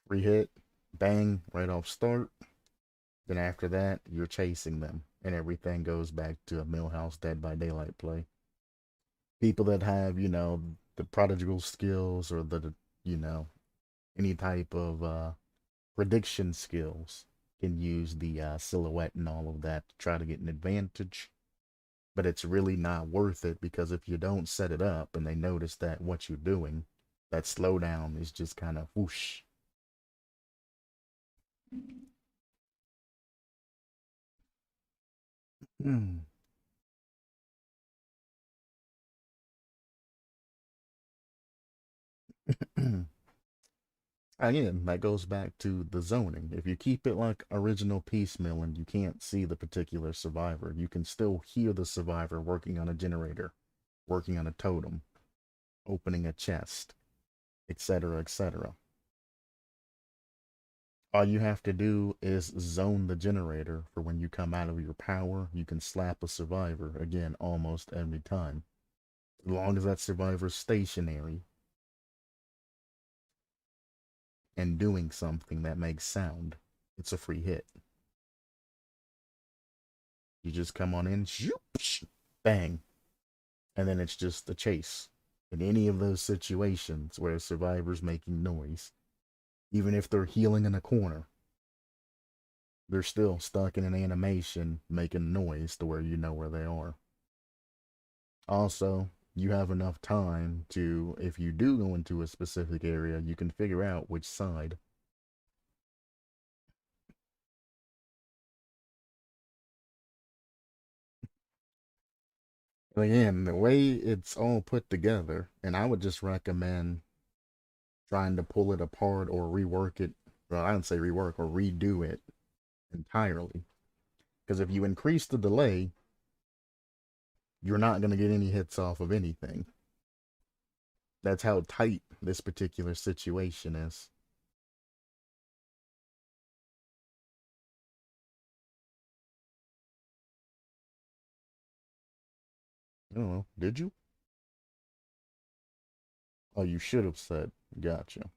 Free hit, bang, right off start. Then after that, you're chasing them, and everything goes back to a Millhouse Dead by Daylight play. People that have, the prodigal skills or any type of prediction skills can use the silhouette and all of that to try to get an advantage. But it's really not worth it because if you don't set it up and they notice that what you're doing, that slowdown is just kind of whoosh. Again, that goes back to the zoning. If you keep it like original piecemeal and you can't see the particular survivor, you can still hear the survivor working on a generator, working on a totem, opening a chest, etc., etc. All you have to do is zone the generator for when you come out of your power, you can slap a survivor again almost every time. As long as that survivor's stationary and doing something that makes sound, it's a free hit. You just come on in, shoop, bang, and then it's just a chase. In any of those situations where a survivor's making noise, even if they're healing in a corner, they're still stuck in an animation making noise to where you know where they are. Also, you have enough time to, if you do go into a specific area, you can figure out which side. Again, the way it's all put together, and I would just recommend trying to pull it apart or rework it. Well, I don't say rework or redo it entirely. Because if you increase the delay, you're not going to get any hits off of anything. That's how tight this particular situation is. I don't know. Did you? Oh, you should have said. Gotcha.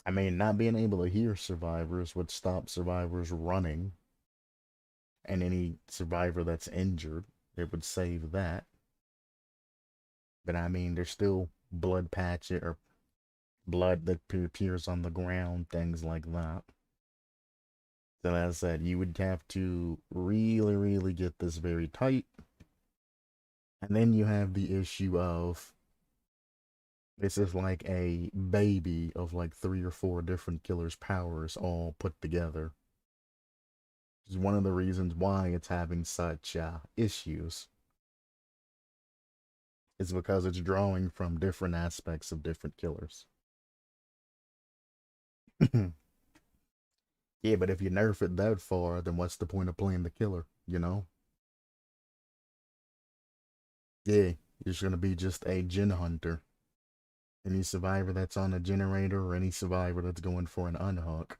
I mean, not being able to hear survivors would stop survivors running, and any survivor that's injured, it would save that. But I mean, there's still blood patches or blood that appears on the ground, things like that. So as I said, you would have to really, really get this very tight. And then you have the issue of this is like a baby of like three or four different killers' powers all put together. Which is one of the reasons why it's having such issues. Is because it's drawing from different aspects of different killers. Yeah, but if you nerf it that far, then what's the point of playing the killer, you know? Yeah, you're just gonna be just a gen hunter. Any survivor that's on a generator or any survivor that's going for an unhook.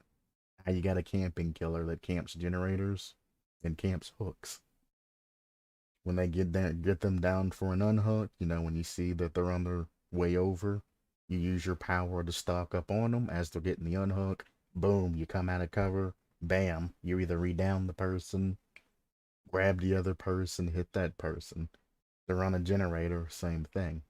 Now you got a camping killer that camps generators and camps hooks. When they get them down for an unhook, you know, when you see that they're on their way over, you use your power to stock up on them as they're getting the unhook. Boom, you come out of cover. Bam, you either re-down the person, grab the other person, hit that person. They're on a generator, same thing.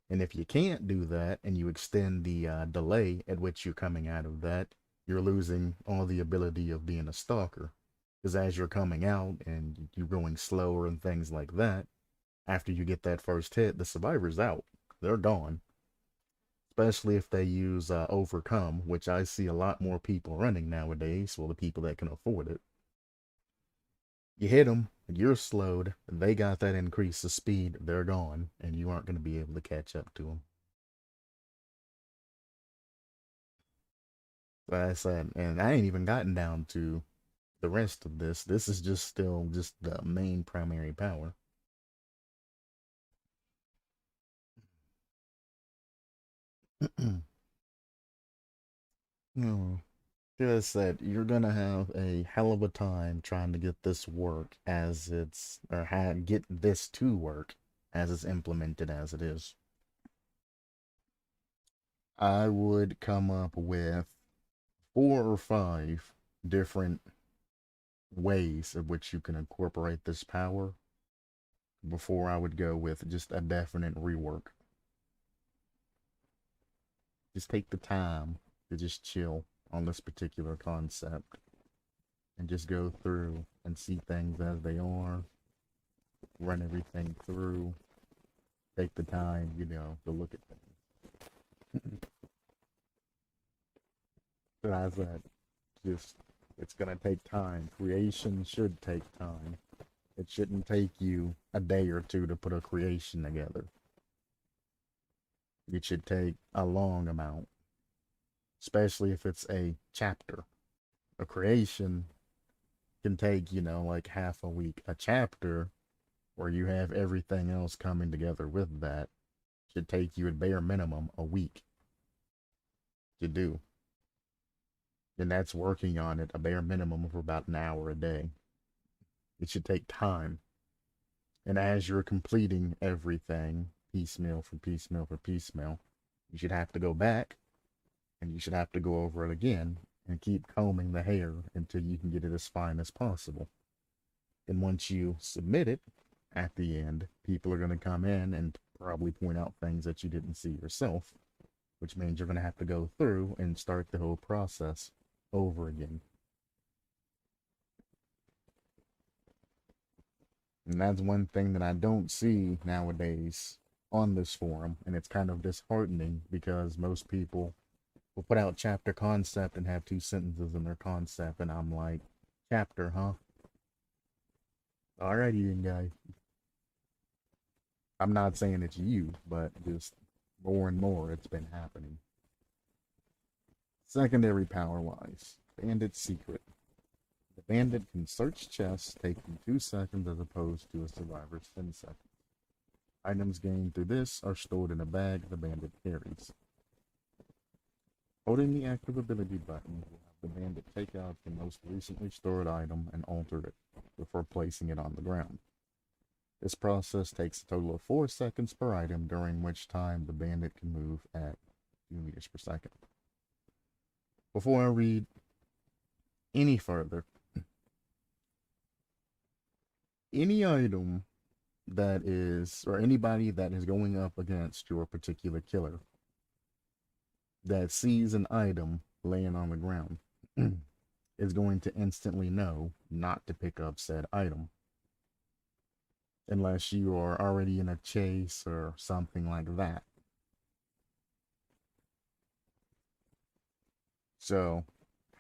And if you can't do that and you extend the delay at which you're coming out of that, you're losing all the ability of being a stalker. Because as you're coming out and you're going slower and things like that, after you get that first hit, the survivor's out. They're gone. Especially if they use Overcome, which I see a lot more people running nowadays. Well, the people that can afford it. You hit them, you're slowed, they got that increase of speed, they're gone, and you aren't going to be able to catch up to them. Like I said, and I ain't even gotten down to the rest of this. This is just still just the main primary power. No. Like I said, you're gonna have a hell of a time trying to get this work as it's, or get this to work as it's implemented as it is. I would come up with 4 or 5 different ways of which you can incorporate this power before I would go with just a definite rework. Just take the time to just chill on this particular concept and just go through and see things as they are, run everything through, take the time, you know, to look at things. But as that, just, it's gonna take time. Creation should take time. It shouldn't take you a day or two to put a creation together. It should take a long amount, especially if it's a chapter. A creation can take, you know, like half a week. A chapter, where you have everything else coming together with that, should take you at bare minimum a week to do. And that's working on it a bare minimum of about an hour a day. It should take time. And as you're completing everything, piecemeal for piecemeal for piecemeal, you should have to go back and you should have to go over it again and keep combing the hair until you can get it as fine as possible. And once you submit it at the end, people are going to come in and probably point out things that you didn't see yourself, which means you're going to have to go through and start the whole process over again. And that's one thing that I don't see nowadays on this forum, and it's kind of disheartening because most people will put out chapter concept and have 2 sentences in their concept, and I'm like, chapter, huh? Alrighty then, guy. I'm not saying it's you, but just more and more it's been happening. Secondary power wise, Bandit Secret. The bandit can search chests, taking 2 seconds as opposed to a survivor's 10 seconds. Items gained through this are stored in a bag the bandit carries. Holding the active ability button will have the bandit take out the most recently stored item and alter it before placing it on the ground. This process takes a total of 4 seconds per item, during which time the bandit can move at 2 meters per second. Before I read any further, any item that is, or anybody that is going up against your particular killer that sees an item laying on the ground is going to instantly know not to pick up said item unless you are already in a chase or something like that. So,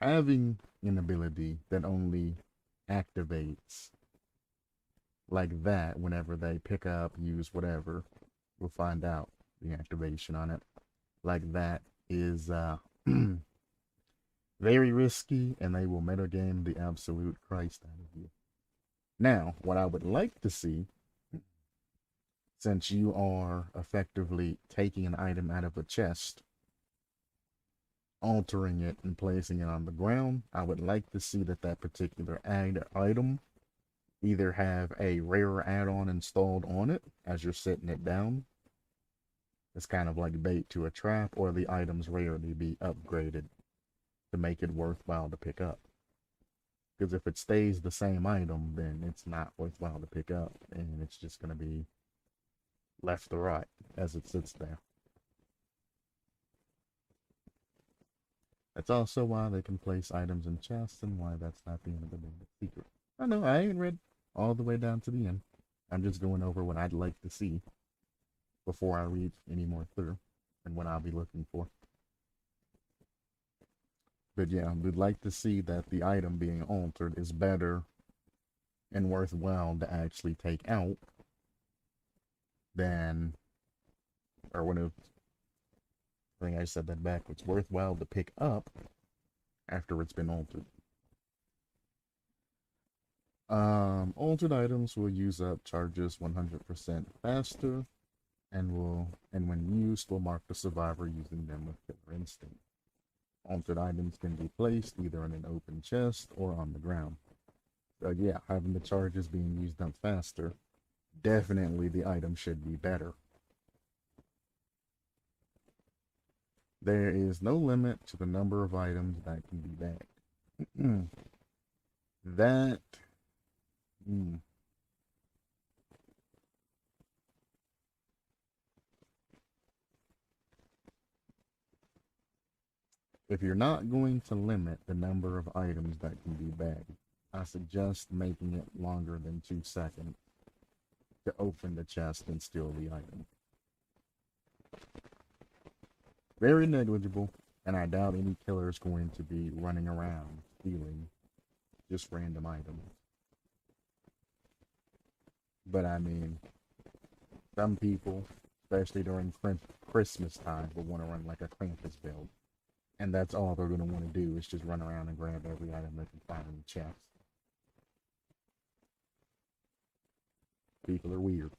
having an ability that only activates like that whenever they pick up, use whatever, we'll find out the activation on it, like that is very risky, and they will metagame the absolute Christ out of you. Now, what I would like to see, since you are effectively taking an item out of a chest, altering it and placing it on the ground, I would like to see that that particular item Either have a rare add-on installed on it as you're setting it down. It's kind of like bait to a trap, or the item's rarely be upgraded to make it worthwhile to pick up. Because if it stays the same item, then it's not worthwhile to pick up, and it's just going to be left to rot as it sits there. That's also why they can place items in chests, and why that's not the end of the secret. I know, I ain't read all the way down to the end. I'm just going over what I'd like to see before I read any more through, and what I'll be looking for. But yeah, we'd like to see that the item being altered is better and worthwhile to actually take out than, or when it, I think I said that backwards, worthwhile to pick up after it's been altered. Altered items will use up charges 100% faster, and when used will mark the survivor using them with killer instinct. Altered items can be placed either in an open chest or on the ground. So yeah, having the charges being used up faster, definitely the item should be better. There is no limit to the number of items that can be bagged. That if you're not going to limit the number of items that can be bagged, I suggest making it longer than 2 seconds to open the chest and steal the item. Very negligible, and I doubt any killer is going to be running around stealing just random items. But I mean, some people, especially during Christmas time, will want to run like a Krampus build. And that's all they're going to want to do is just run around and grab every item they can find in the chest. People are weird.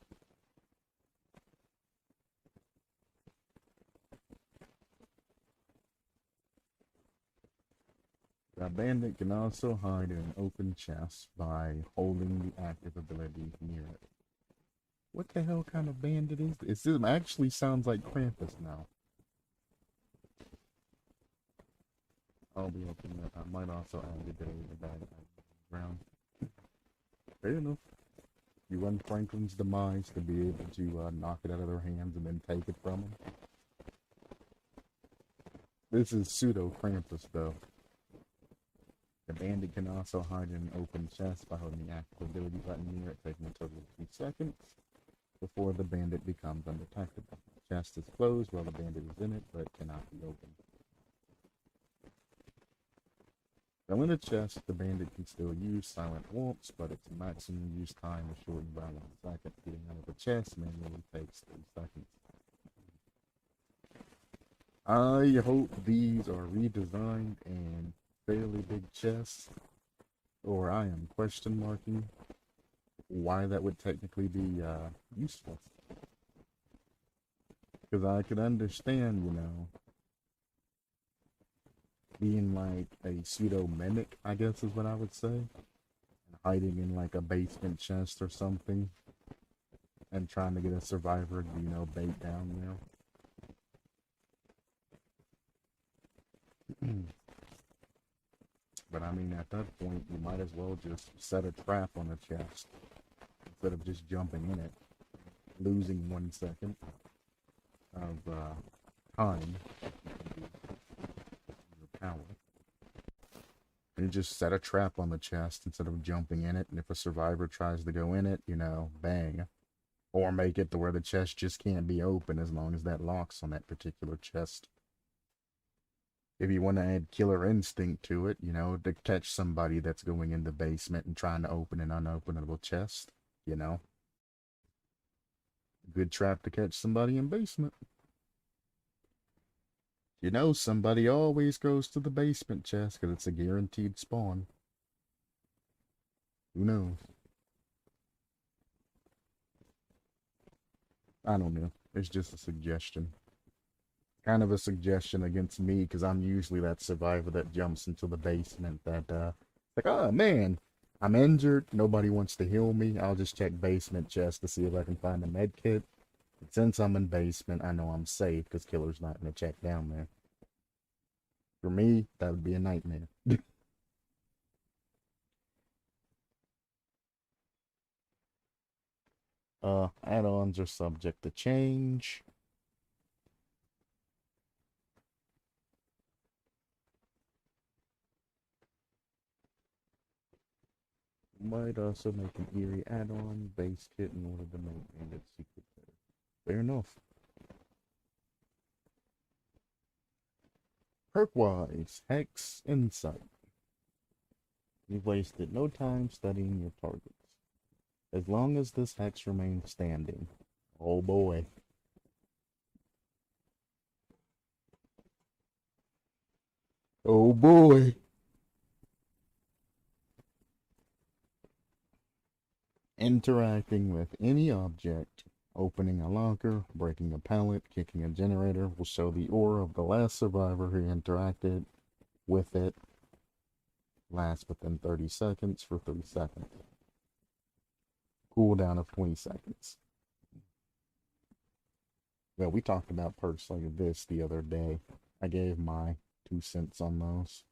A bandit can also hide in an open chest by holding the active ability near it. What the hell kind of bandit is this? This actually sounds like Krampus now. I'll be opening that. I might also add the ability to bag ground. Fair enough. You run Franklin's demise to be able to knock it out of their hands and then take it from them. This is pseudo Krampus though. The bandit can also hide in an open chest by holding the active ability button near it, taking a total of 2 seconds before the bandit becomes undetectable. The chest is closed while the bandit is in it, but cannot be opened. Now in the chest, the bandit can still use silent waltz, but its maximum use time is shortened by 1 second. Getting out of the chest manually takes 3 seconds. I hope these are redesigned and fairly big chests, or I am question marking why that would technically be useful. Because I could understand, you know, being like a pseudo mimic, I guess is what I would say, hiding in like a basement chest or something, and trying to get a survivor to, you know, bait down there. But I mean, at that point, you might as well just set a trap on the chest instead of just jumping in it, losing 1 second of time, your power. And you just set a trap on the chest instead of jumping in it. And if a survivor tries to go in it, you know, bang. Or make it to where the chest just can't be open as long as that locks on that particular chest. If you want to add killer instinct to it, you know, to catch somebody that's going in the basement and trying to open an unopenable chest, you know. Good trap to catch somebody in basement. You know, somebody always goes to the basement chest because it's a guaranteed spawn. Who knows? I don't know. It's just a suggestion. Kind of a suggestion against me because I'm usually that survivor that jumps into the basement that like, oh man, I'm injured. Nobody wants to heal me. I'll just check basement chest to see if I can find a med kit. But since I'm in basement, I know I'm safe because killer's not going to check down there. For me, that would be a nightmare. Add-ons are subject to change. Might also make an eerie add-on base kit in order to maintain its secret there. Fair enough. Perk-wise, Hex Insight. You've wasted no time studying your targets. As long as this hex remains standing. Oh boy. Oh boy. Interacting with any object, opening a locker, breaking a pallet, kicking a generator will show the aura of the last survivor who interacted with it. Lasts within 30 seconds for 3 seconds. Cooldown of 20 seconds. Well, we talked about perks like this the other day. I gave my 2 cents on those.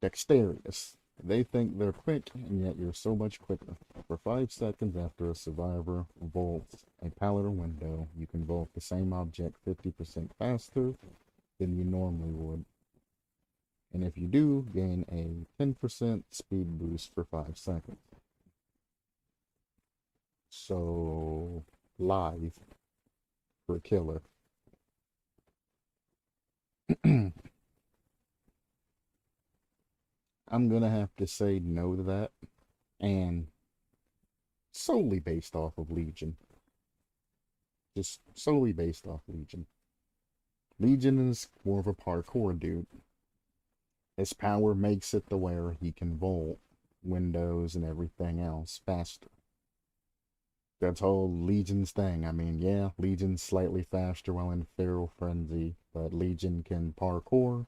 Dexterous. They think they're quick, and yet you're so much quicker. For 5 seconds after a survivor vaults a pallet or window, you can vault the same object 50% faster than you normally would. And if you do, gain a 10% speed boost for 5 seconds. So, live for a killer. I'm gonna have to say no to that, and solely based off of Legion. Just solely based off Legion. Legion is more of a parkour dude. His power makes it to where he can vault windows and everything else faster. That's whole Legion's thing. I mean, yeah, Legion's slightly faster while in Feral Frenzy, but Legion can parkour.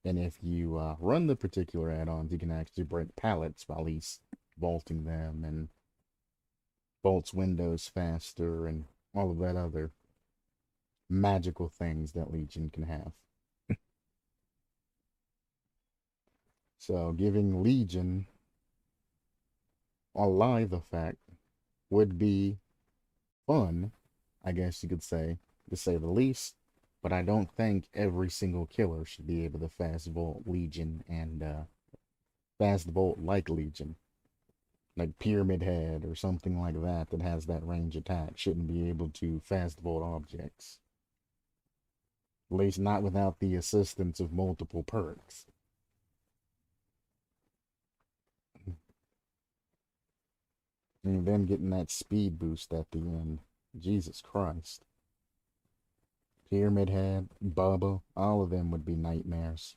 And if you run the particular add-ons, you can actually break pallets while he's vaulting them and vaults windows faster and all of that other magical things that Legion can have. So giving Legion a live effect would be fun, I guess you could say, to say the least. But I don't think every single killer should be able to fast vault Legion and fast vault like Legion. Like Pyramid Head or something like that that has that range attack shouldn't be able to fast vault objects. At least not without the assistance of multiple perks. And them getting that speed boost at the end. Jesus Christ. Pyramid Head, Bubba, all of them would be nightmares.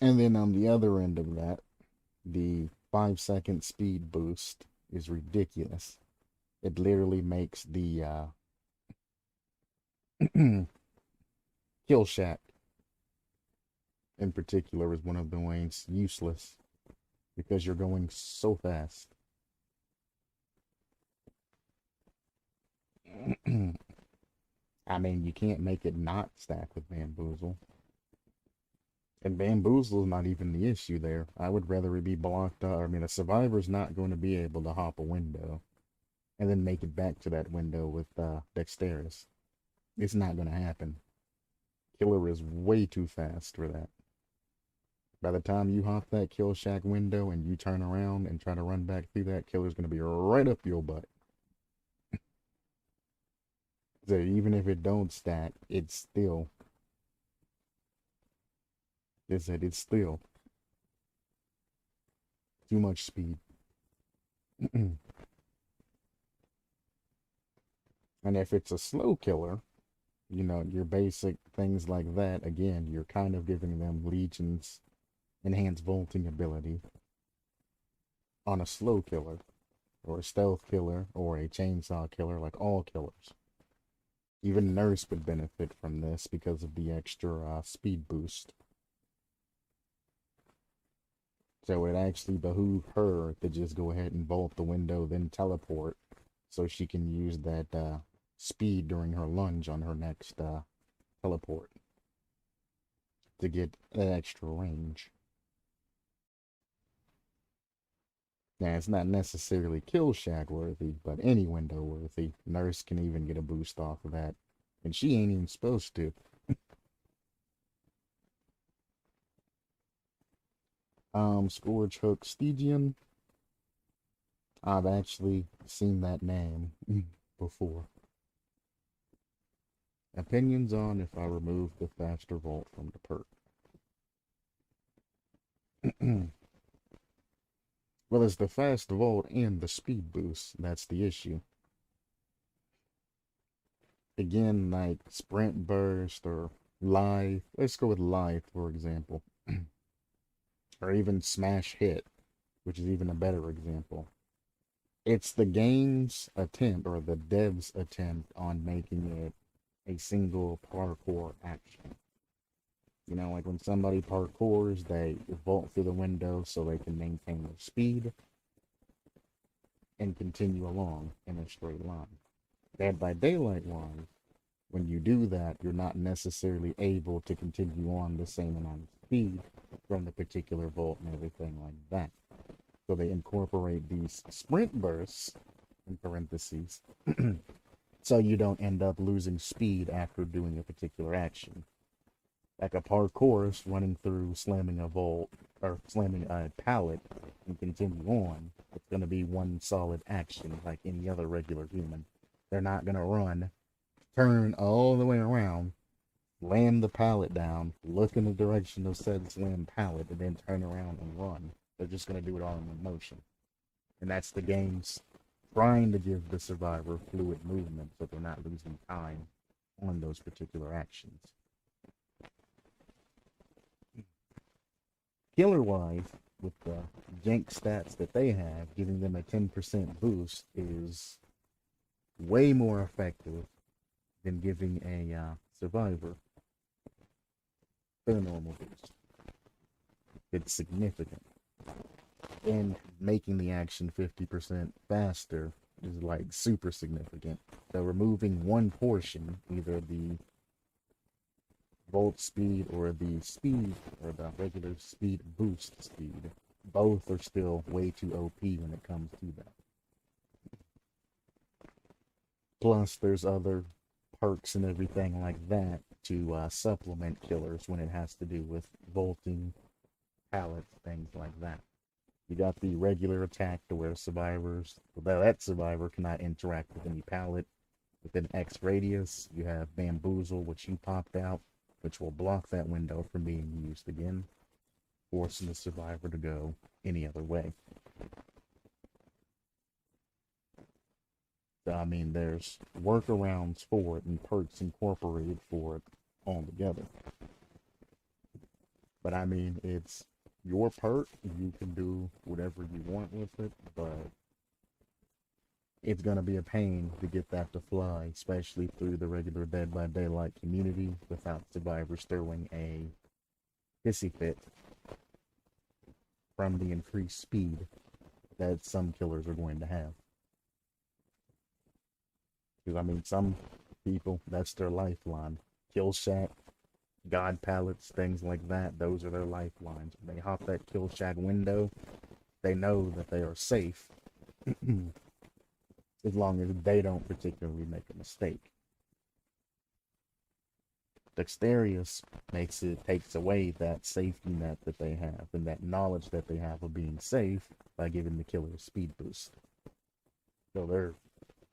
And then on the other end of that, the 5-second speed boost is ridiculous. It literally makes the Kill Shack in particular is one of the ways useless because you're going so fast. I mean, you can't make it not stack with Bamboozle. And Bamboozle is not even the issue there. I would rather it be blocked up. I mean, a survivor's not going to be able to hop a window and then make it back to that window with Dexterous. It's not going to happen. Killer is way too fast for that. By the time you hop that Kill Shack window and you turn around and try to run back through that, killer's going to be right up your butt. So even if it don't stack, it's still... It's still too much speed. And if it's a slow killer, you know, your basic things like that, again, you're kind of giving them Legion's enhanced vaulting ability on a slow killer. or a stealth killer, or a chainsaw killer, like all killers. Even Nurse would benefit from this because of the extra speed boost. So it actually behooved her to just go ahead and vault the window, then teleport, so she can use that speed during her lunge on her next teleport to get that extra range. Now, it's not necessarily kill shag worthy, but any window worthy. Nurse can even get a boost off of that. And she ain't even supposed to. Scourge Hook Stygian. I've actually seen that name before. Opinions on if I remove the faster vault from the perk. Well, it's the fast vault and the speed boost. That's the issue. Again, like sprint burst or life. Let's go with life, for example. Or even smash hit, which is even a better example. It's the game's attempt, or the dev's attempt, on making it a single parkour action. You know, like when somebody parkours, they vault through the window so they can maintain their speed and continue along in a straight line. Dead by Daylight wise, when you do that, you're not necessarily able to continue on the same amount of speed from the particular vault and everything like that. So they incorporate these sprint bursts, in parentheses, so you don't end up losing speed after doing a particular action. Like a parkourist running through, slamming a vault, or slamming a pallet, and continue on. It's going to be one solid action, like any other regular human. They're not going to run, turn all the way around, slam the pallet down, look in the direction of said slam pallet, and then turn around and run. They're just going to do it all in one motion. And that's the game's trying to give the survivor fluid movement so they're not losing time on those particular actions. Killer-wise, with the jank stats that they have, giving them a 10% boost is way more effective than giving a survivor their normal boost. It's significant. And making the action 50% faster is like super significant. So removing one portion, either the volt speed or the speed or the regular speed boost speed, both are still way too OP when it comes to that. Plus, there's other perks and everything like that to supplement killers when it has to do with vaulting, pallets, things like that. You got the regular attack to where survivors, well, that survivor cannot interact with any pallet within X radius. You have Bamboozle, which you popped out, which will block that window from being used again, forcing the survivor to go any other way. So, I mean, there's workarounds for it and perks incorporated for it altogether. But I mean, it's your perk. You can do whatever you want with it, but it's going to be a pain to get that to fly, especially through the regular Dead by Daylight community without survivors throwing a hissy fit from the increased speed that some killers are going to have. Because, I mean, some people, that's their lifeline. Kill shack, god pallets, things like that, those are their lifelines. When they hop that kill shack window, they know that they are safe. As long as they don't particularly make a mistake. Dexterous takes away that safety net that they have and that knowledge that they have of being safe by giving the killer a speed boost. So they're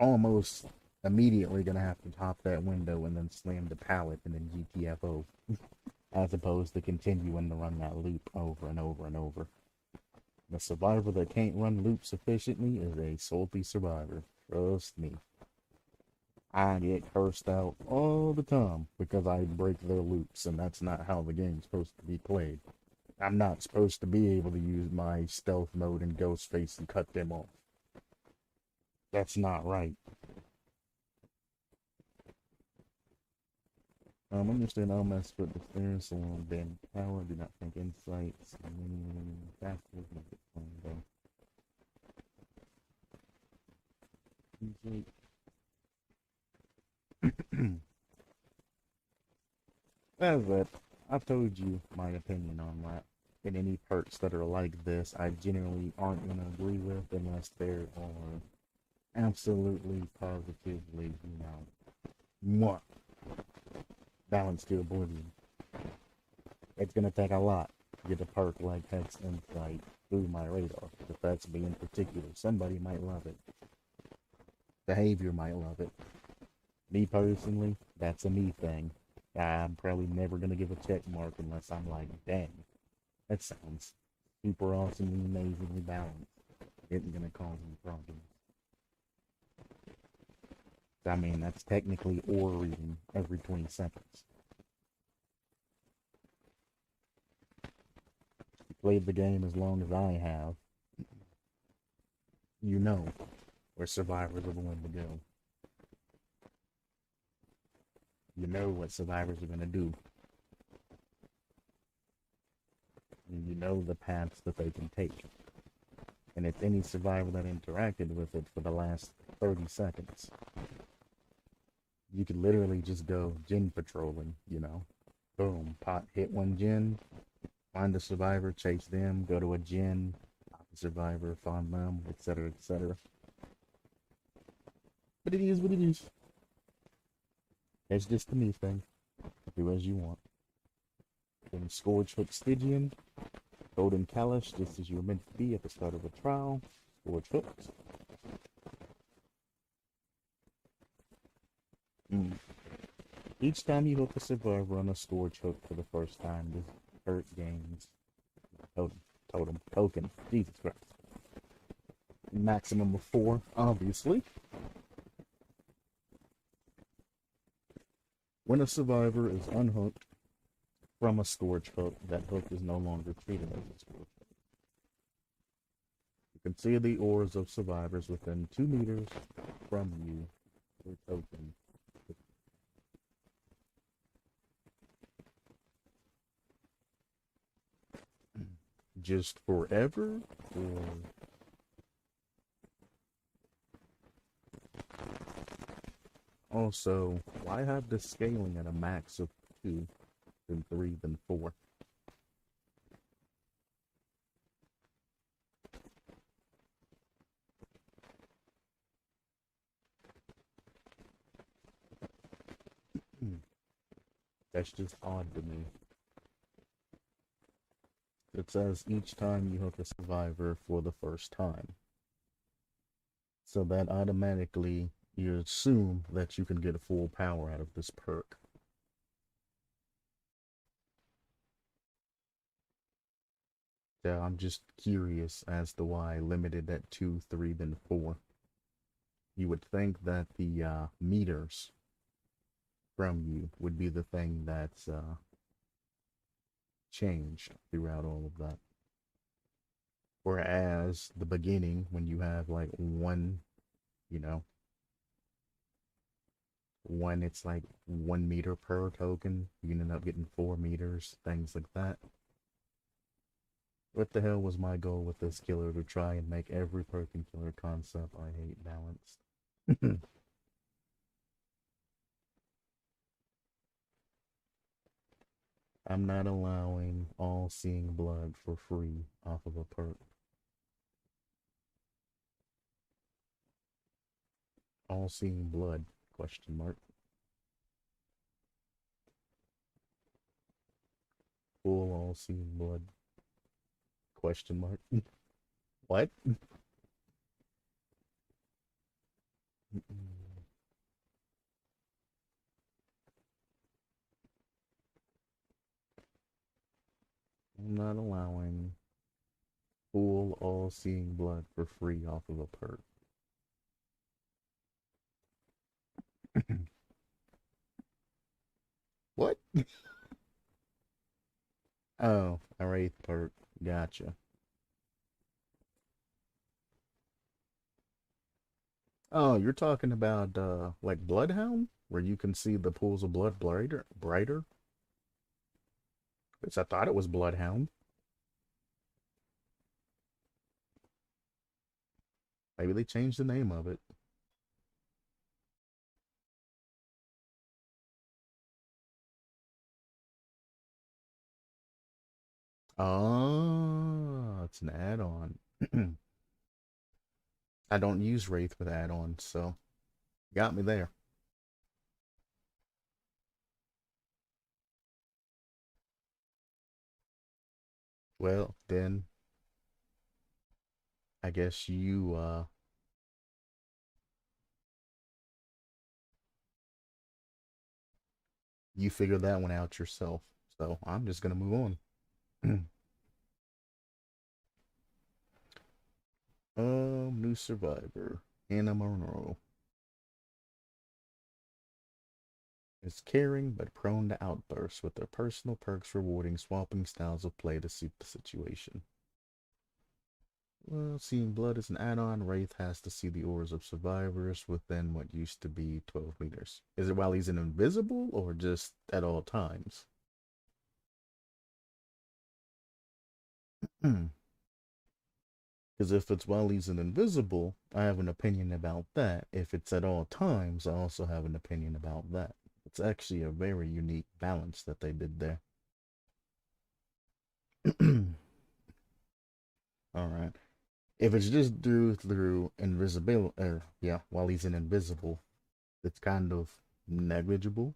almost immediately going to have to top that window and then slam the pallet and then GTFO, as opposed to continuing to run that loop over and over and over. The survivor that can't run loops efficiently is a salty survivor. Trust me. I get cursed out all the time because I break their loops, and that's not how the game's supposed to be played. I'm not supposed to be able to use my stealth mode and ghost face and cut them off. That's not right. Understand I'll mess with the stairs a little bit. Power, do not think insights. Faster, make it fun though. That's it. I've told you my opinion on that. And any perks that are like this, I generally aren't gonna agree with unless there are absolutely, positively, what balance to oblivion. It's gonna take a lot to get a perk like Hex Insight through my radar. If that's me in particular, somebody might love it. Behavior might love it. Me personally, that's a me thing. I'm probably never gonna give a check mark unless I'm like, dang, that sounds super awesomely, amazingly balanced. It isn't gonna cause any problems. I mean, that's technically ore reading every 20 seconds. If you played the game as long as I have, you know where survivors are going to go. You know what survivors are going to do. And you know the paths that they can take. And if any survivor that interacted with it for the last 30 seconds, you could literally just go gin patrolling, Boom, pot, hit one gin, find a survivor, chase them, go to a gin, pop a survivor, find them, etc., etc. But it is what it is. It's just the me thing. Do as you want. Then Scourge Hook Stygian, Golden Kalash, just as you were meant to be at the start of a trial. Scourge Hooks. Each time you hook a survivor on a Scourge Hook for the first time, this hurt gains token. Jesus Christ. Maximum of 4, obviously. When a survivor is unhooked from a Scourge Hook, that hook is no longer treated as a Scourge Hook. You can see the ores of survivors within 2 meters from you. Your token. Just forever, or also, why have the scaling at a max of 2, then 3, then 4? That's just odd to me. It says each time you hook a survivor for the first time. So that automatically, you assume that you can get a full power out of this perk. So I'm just curious as to why limited at 2, 3, then 4. You would think that the meters from you would be the thing that's changed throughout all of that. Whereas the beginning, when you have like one, it's like 1 meter per token, you can end up getting 4 meters, things like that. What the hell was my goal with this killer? To try and make every perk and killer concept I hate balanced. I'm not allowing all-seeing blood for free off of a perk. All-seeing blood, question mark. Full all-seeing blood, question mark. What? I'm not allowing full all-seeing blood for free off of a perk. What? Oh, a wraith perk. Gotcha. Oh, you're talking about like Bloodhound, where you can see the pools of blood brighter. Which I thought it was Bloodhound. Maybe they changed the name of it. Oh, it's an add-on. I don't use Wraith with add-ons, so got me there. Well, then I guess you figure that one out yourself. So I'm just gonna move on. New survivor. Anna Monroe is caring but prone to outbursts with their personal perks rewarding swapping styles of play to suit the situation. Well, seeing blood is an add-on. Wraith has to see the auras of survivors within what used to be 12 meters. Is it while he's an invisible or just at all times? Because if it's while he's an invisible, I have an opinion about that. If it's at all times, I also have an opinion about that. It's actually a very unique balance that they did there. All right. If it's just through invisibility, or yeah, while he's an invisible, it's kind of negligible.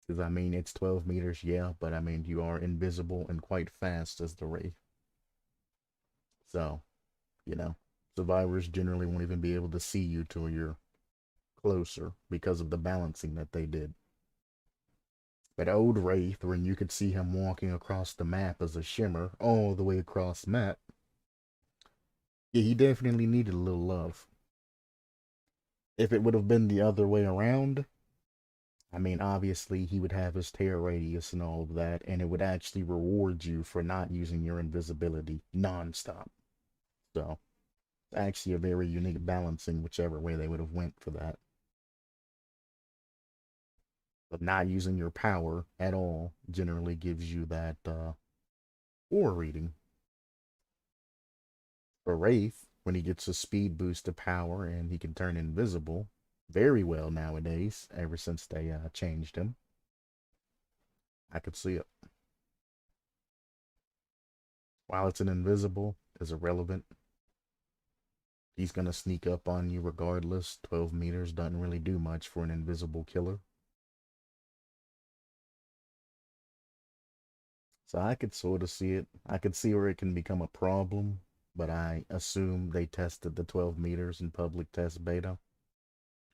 Because I mean, it's 12 meters, yeah, but I mean, you are invisible and quite fast as the Wraith. So, you know, survivors generally won't even be able to see you till you're closer because of the balancing that they did. But old Wraith, when you could see him walking across the map as a shimmer all the way across map, yeah, he definitely needed a little love. If it would have been the other way around, I mean, obviously he would have his tear radius and all of that, and it would actually reward you for not using your invisibility nonstop. So, it's actually a very unique balancing whichever way they would have went for that. But not using your power at all generally gives you that aura reading. For Wraith, when he gets a speed boost to power and he can turn invisible very well nowadays, ever since they changed him, I could see it. While it's an invisible, is irrelevant. He's gonna sneak up on you regardless. 12 meters doesn't really do much for an invisible killer. So I could sort of see it. I could see where it can become a problem, but I assume they tested the 12 meters in public test beta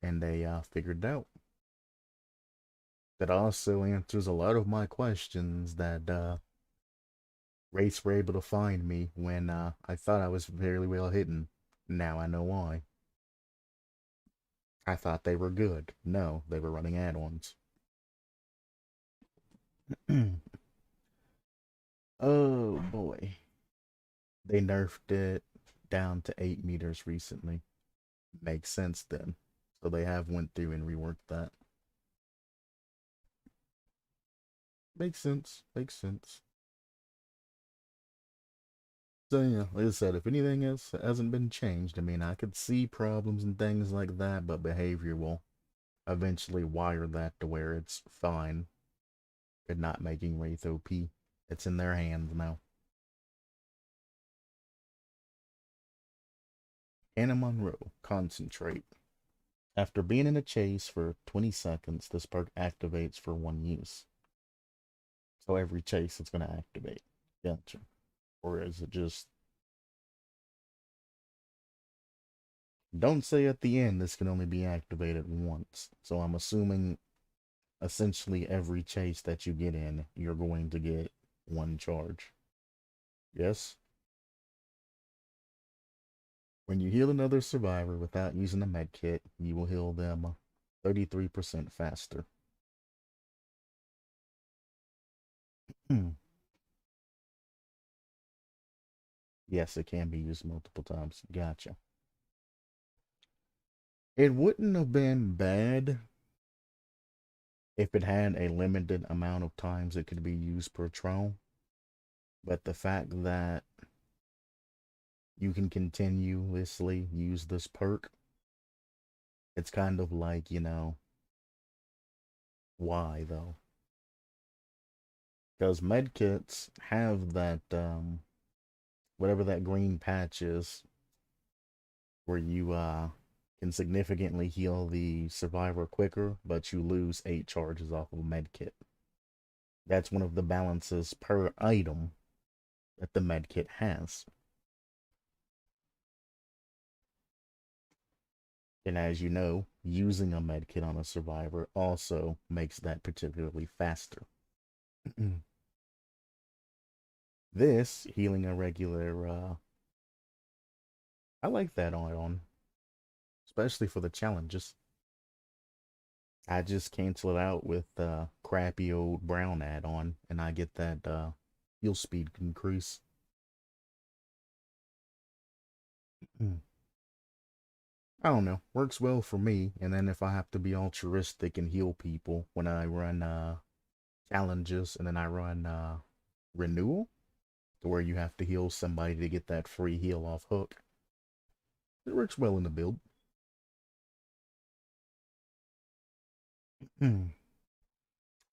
and they figured it out. That also answers a lot of my questions that race were able to find me when I thought I was fairly well hidden. Now I know why. I thought they were good. No, they were running add-ons. Oh boy. They nerfed it down to 8 meters recently. Makes sense then. So they have went through and reworked that. Makes sense. Makes sense. So yeah, like I said, if anything else hasn't been changed, I mean, I could see problems and things like that, but behavior will eventually wire that to where it's fine and not making Wraith OP. It's in their hands now. Anna Monroe, concentrate. After being in a chase for 20 seconds, this perk activates for one use. So every chase it's going to activate. Gotcha. Or is it just. Don't say at the end this can only be activated once. So I'm assuming essentially every chase that you get in, you're going to get one charge. Yes? When you heal another survivor without using a med kit, you will heal them 33% faster. Yes, it can be used multiple times. Gotcha. It wouldn't have been bad if it had a limited amount of times it could be used per trial, but the fact that you can continuously use this perk, it's kind of like, why though? Because medkits have that, whatever that green patch is, where you can significantly heal the survivor quicker, but you lose 8 charges off of a medkit. That's one of the balances per item that the medkit has. And as you know, using a medkit on a survivor also makes that particularly faster. This healing a regular, I like that on, especially for the challenges. I just cancel it out with crappy old brown add-on, and I get that heal speed increase. I don't know, works well for me. And then if I have to be altruistic and heal people when I run challenges, and then I run renewal, to where you have to heal somebody to get that free heal off hook, it works well in the build.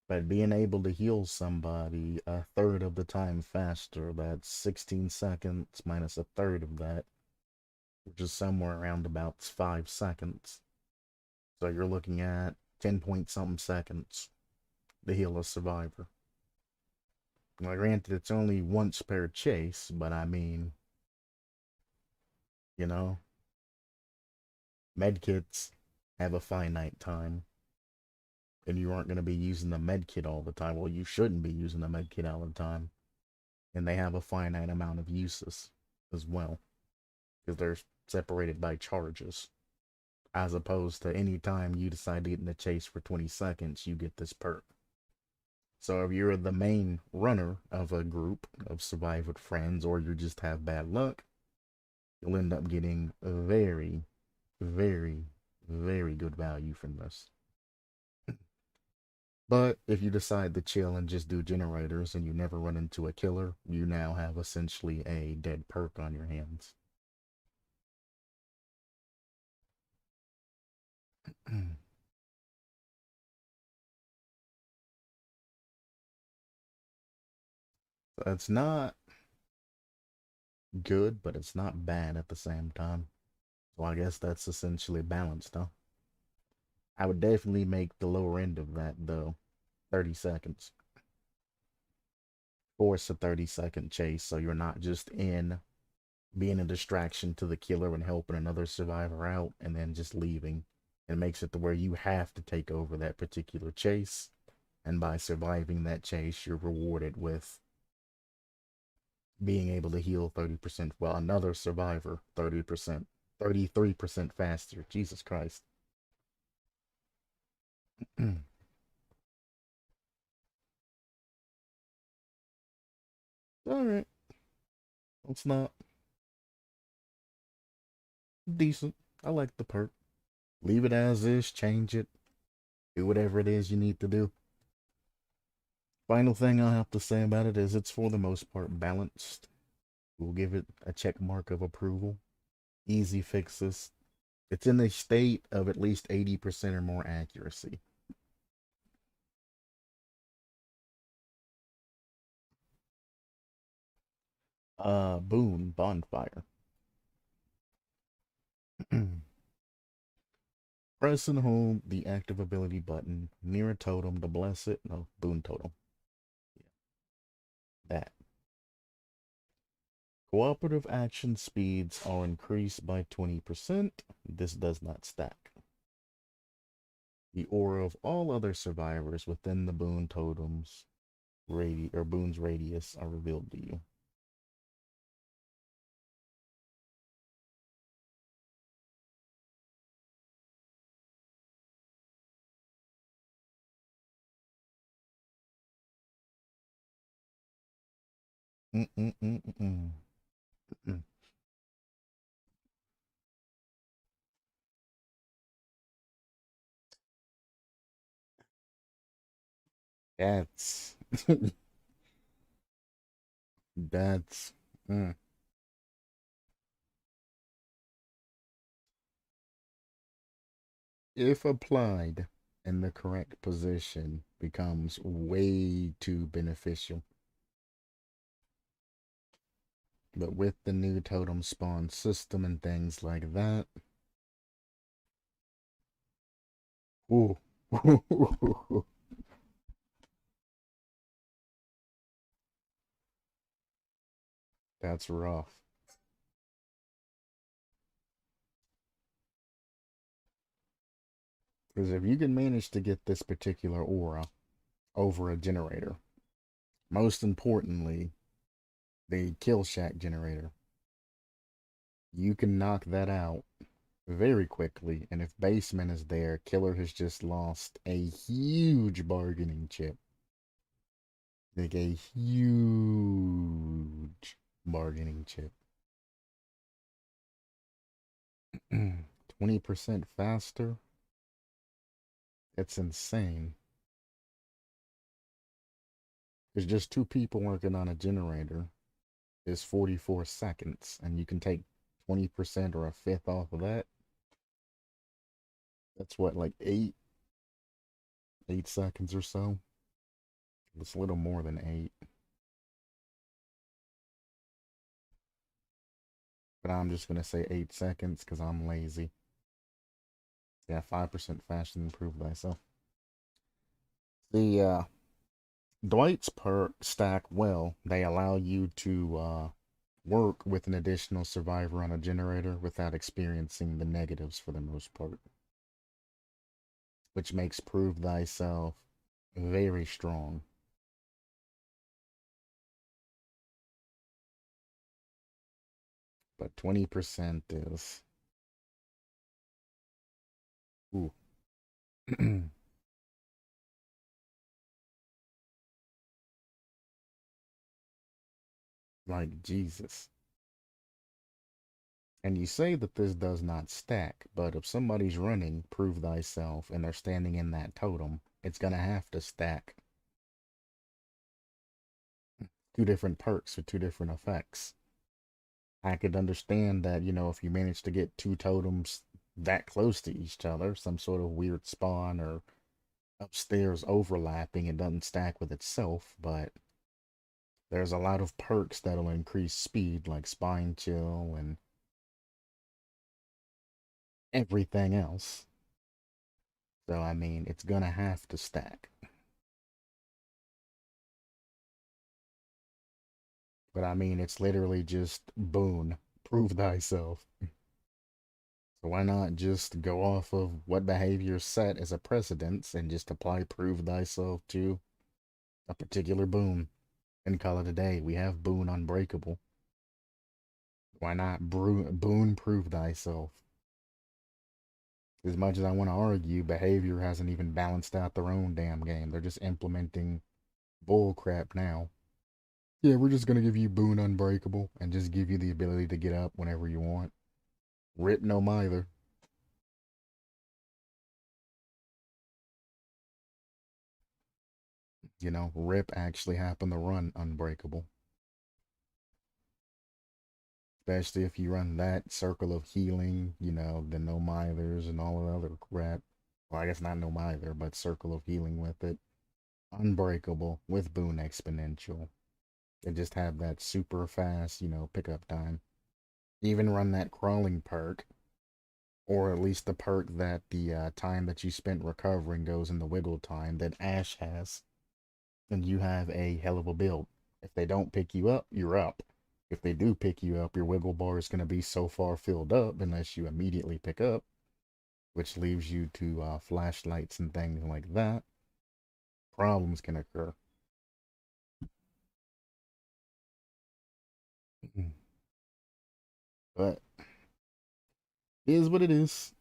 But being able to heal somebody a third of the time faster, that's 16 seconds minus a third of that, which is somewhere around about 5 seconds. So you're looking at 10 point something seconds to heal a survivor. Now, granted, it's only once per chase, but I mean, you know, medkits have a finite time, and you aren't going to be using the medkit all the time. Well, you shouldn't be using the medkit all the time, and they have a finite amount of uses as well, because they're separated by charges. As opposed to any time you decide to get in the chase for 20 seconds, you get this perk. So if you're the main runner of a group of survive with friends, or you just have bad luck, you'll end up getting a very, very, very good value from this. But if you decide to chill and just do generators and you never run into a killer, you now have essentially a dead perk on your hands. So it's not good, but it's not bad at the same time. So I guess that's essentially balanced, huh? I would definitely make the lower end of that, though. 30 seconds. Force a 30-second chase so you're not just in being a distraction to the killer and helping another survivor out and then just leaving. It makes it to where you have to take over that particular chase. And by surviving that chase, you're rewarded with being able to heal 30%, while another survivor 30%, 33% faster. Jesus Christ. Alright, it's not decent. I like the perk. Leave it as is, change it, do whatever it is you need to do. Final thing I have to say about it is it's for the most part balanced. We'll give it a check mark of approval. Easy fixes. It's in a state of at least 80% or more accuracy. Boon, bonfire. Press and hold the active ability button near a totem to bless it. No, boon totem. Yeah, that. Cooperative action speeds are increased by 20%. This does not stack. The aura of all other survivors within the boon totem's boon's radius are revealed to you. Mm-mm-mm-mm. That's that's mm. If applied in the correct position, becomes way too beneficial. But with the new totem spawn system and things like that, ooh, that's rough. Because if you can manage to get this particular aura over a generator, most importantly, the kill shack generator, you can knock that out very quickly. And if basement is there, killer has just lost a huge bargaining chip. Like a huge bargaining chip. 20% faster? It's insane. There's just two people working on a generator is 44 seconds, and you can take 20% or a fifth off of that. That's what, like 8 seconds or so? It's a little more than 8. But I'm just gonna say 8 seconds because I'm lazy. Yeah, 5% faster than prove thyself. The Dwight's perk stack well. They allow you to work with an additional survivor on a generator without experiencing the negatives for the most part, which makes prove thyself very strong. But 20% is ooh. Like Jesus. And you say that this does not stack, but if somebody's running prove thyself and they're standing in that totem, it's gonna have to stack. Two different perks with two different effects. I could understand that, if you manage to get two totems that close to each other, some sort of weird spawn or upstairs overlapping, it doesn't stack with itself, but there's a lot of perks that'll increase speed, like spine chill and everything else. So, I mean, it's gonna have to stack. But I mean, it's literally just boon, prove thyself. So why not just go off of what behavior set as a precedence and just apply prove thyself to a particular boon and call it a day? We have boon unbreakable. Why not boon prove thyself? As much as I want to argue, behavior hasn't even balanced out their own damn game. They're just implementing bull crap now. Yeah, we're just gonna give you boon unbreakable and just give you the ability to get up whenever you want. Rip no mither. Rip actually happened to run unbreakable. Especially if you run that circle of healing, the no mithers and all the other crap. Well, I guess not no mither, but circle of healing with it. Unbreakable with boon exponential. They just have that super fast, pickup time. Even run that crawling perk, or at least the perk that the time that you spent recovering goes in the wiggle time that Ash has, and you have a hell of a build. If they don't pick you up, you're up. If they do pick you up, your wiggle bar is going to be so far filled up unless you immediately pick up, which leaves you to flashlights and things like that. Problems can occur. But it is what it is.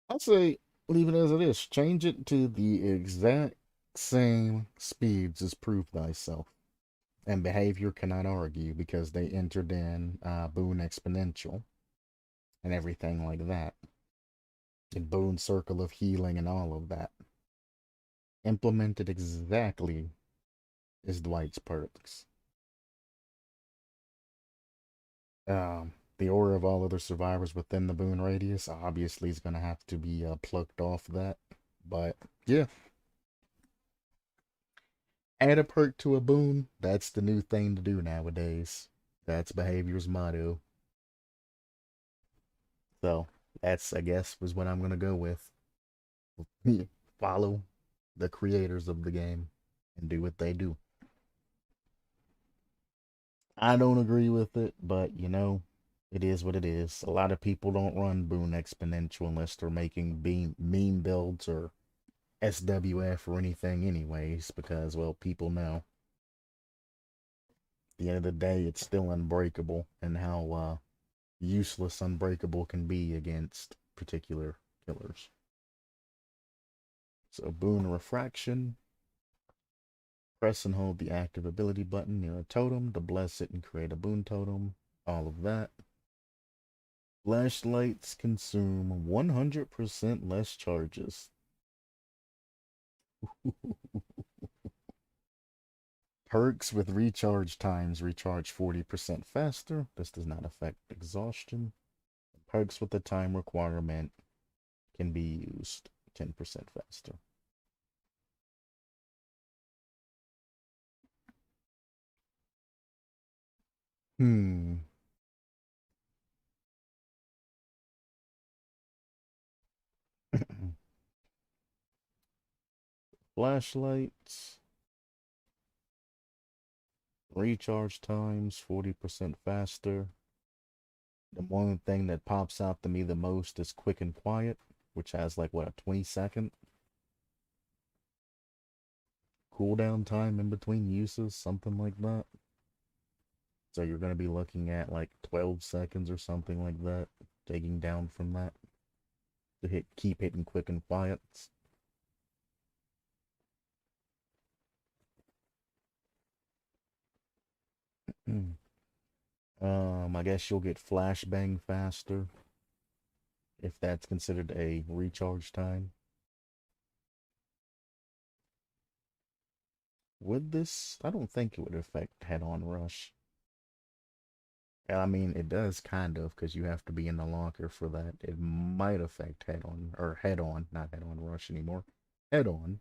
I'd say leave it as it is. Change it to the exact same speeds as prove thyself. And behavior cannot argue because they entered in boon exponential. and everything like that. And Boone Circle of Healing and all of that. Implemented exactly as Dwight's perks. The aura of all other survivors within the Boone radius obviously is going to have to be plucked off that. But yeah, add a perk to a Boone. That's the new thing to do nowadays. That's behavior's motto. So that's, I guess, was what I'm going to go with. Follow the creators of the game and do what they do. I don't agree with it, but you know, it is what it is. A lot of people don't run Boone Exponential unless they're making meme builds or SWF or anything, anyways, because, well, people know. At the end of the day, it's still unbreakable, and how useless unbreakable can be against particular killers. So, Boone Refraction. Press and hold the active ability button near a totem to bless it and create a Boone totem. All of that. Flashlights consume 100% less charges. Perks with recharge times recharge 40% faster. This does not affect exhaustion. Perks with the time requirement can be used 10% faster. Hmm. Flashlights. Recharge times 40% faster. The one thing that pops out to me the most is quick and quiet, which has like what, a 20-second cooldown time in between uses, something like that. So you're going to be looking at like 12 seconds or something like that, taking down from that to keep hitting quick and quiets. I guess you'll get flashbang faster if that's considered a recharge time. Would this? I don't think it would affect head-on rush. I mean, it does kind of, because you have to be in the locker for that. It might affect head-on, or head-on, not head-on rush anymore. Head-on.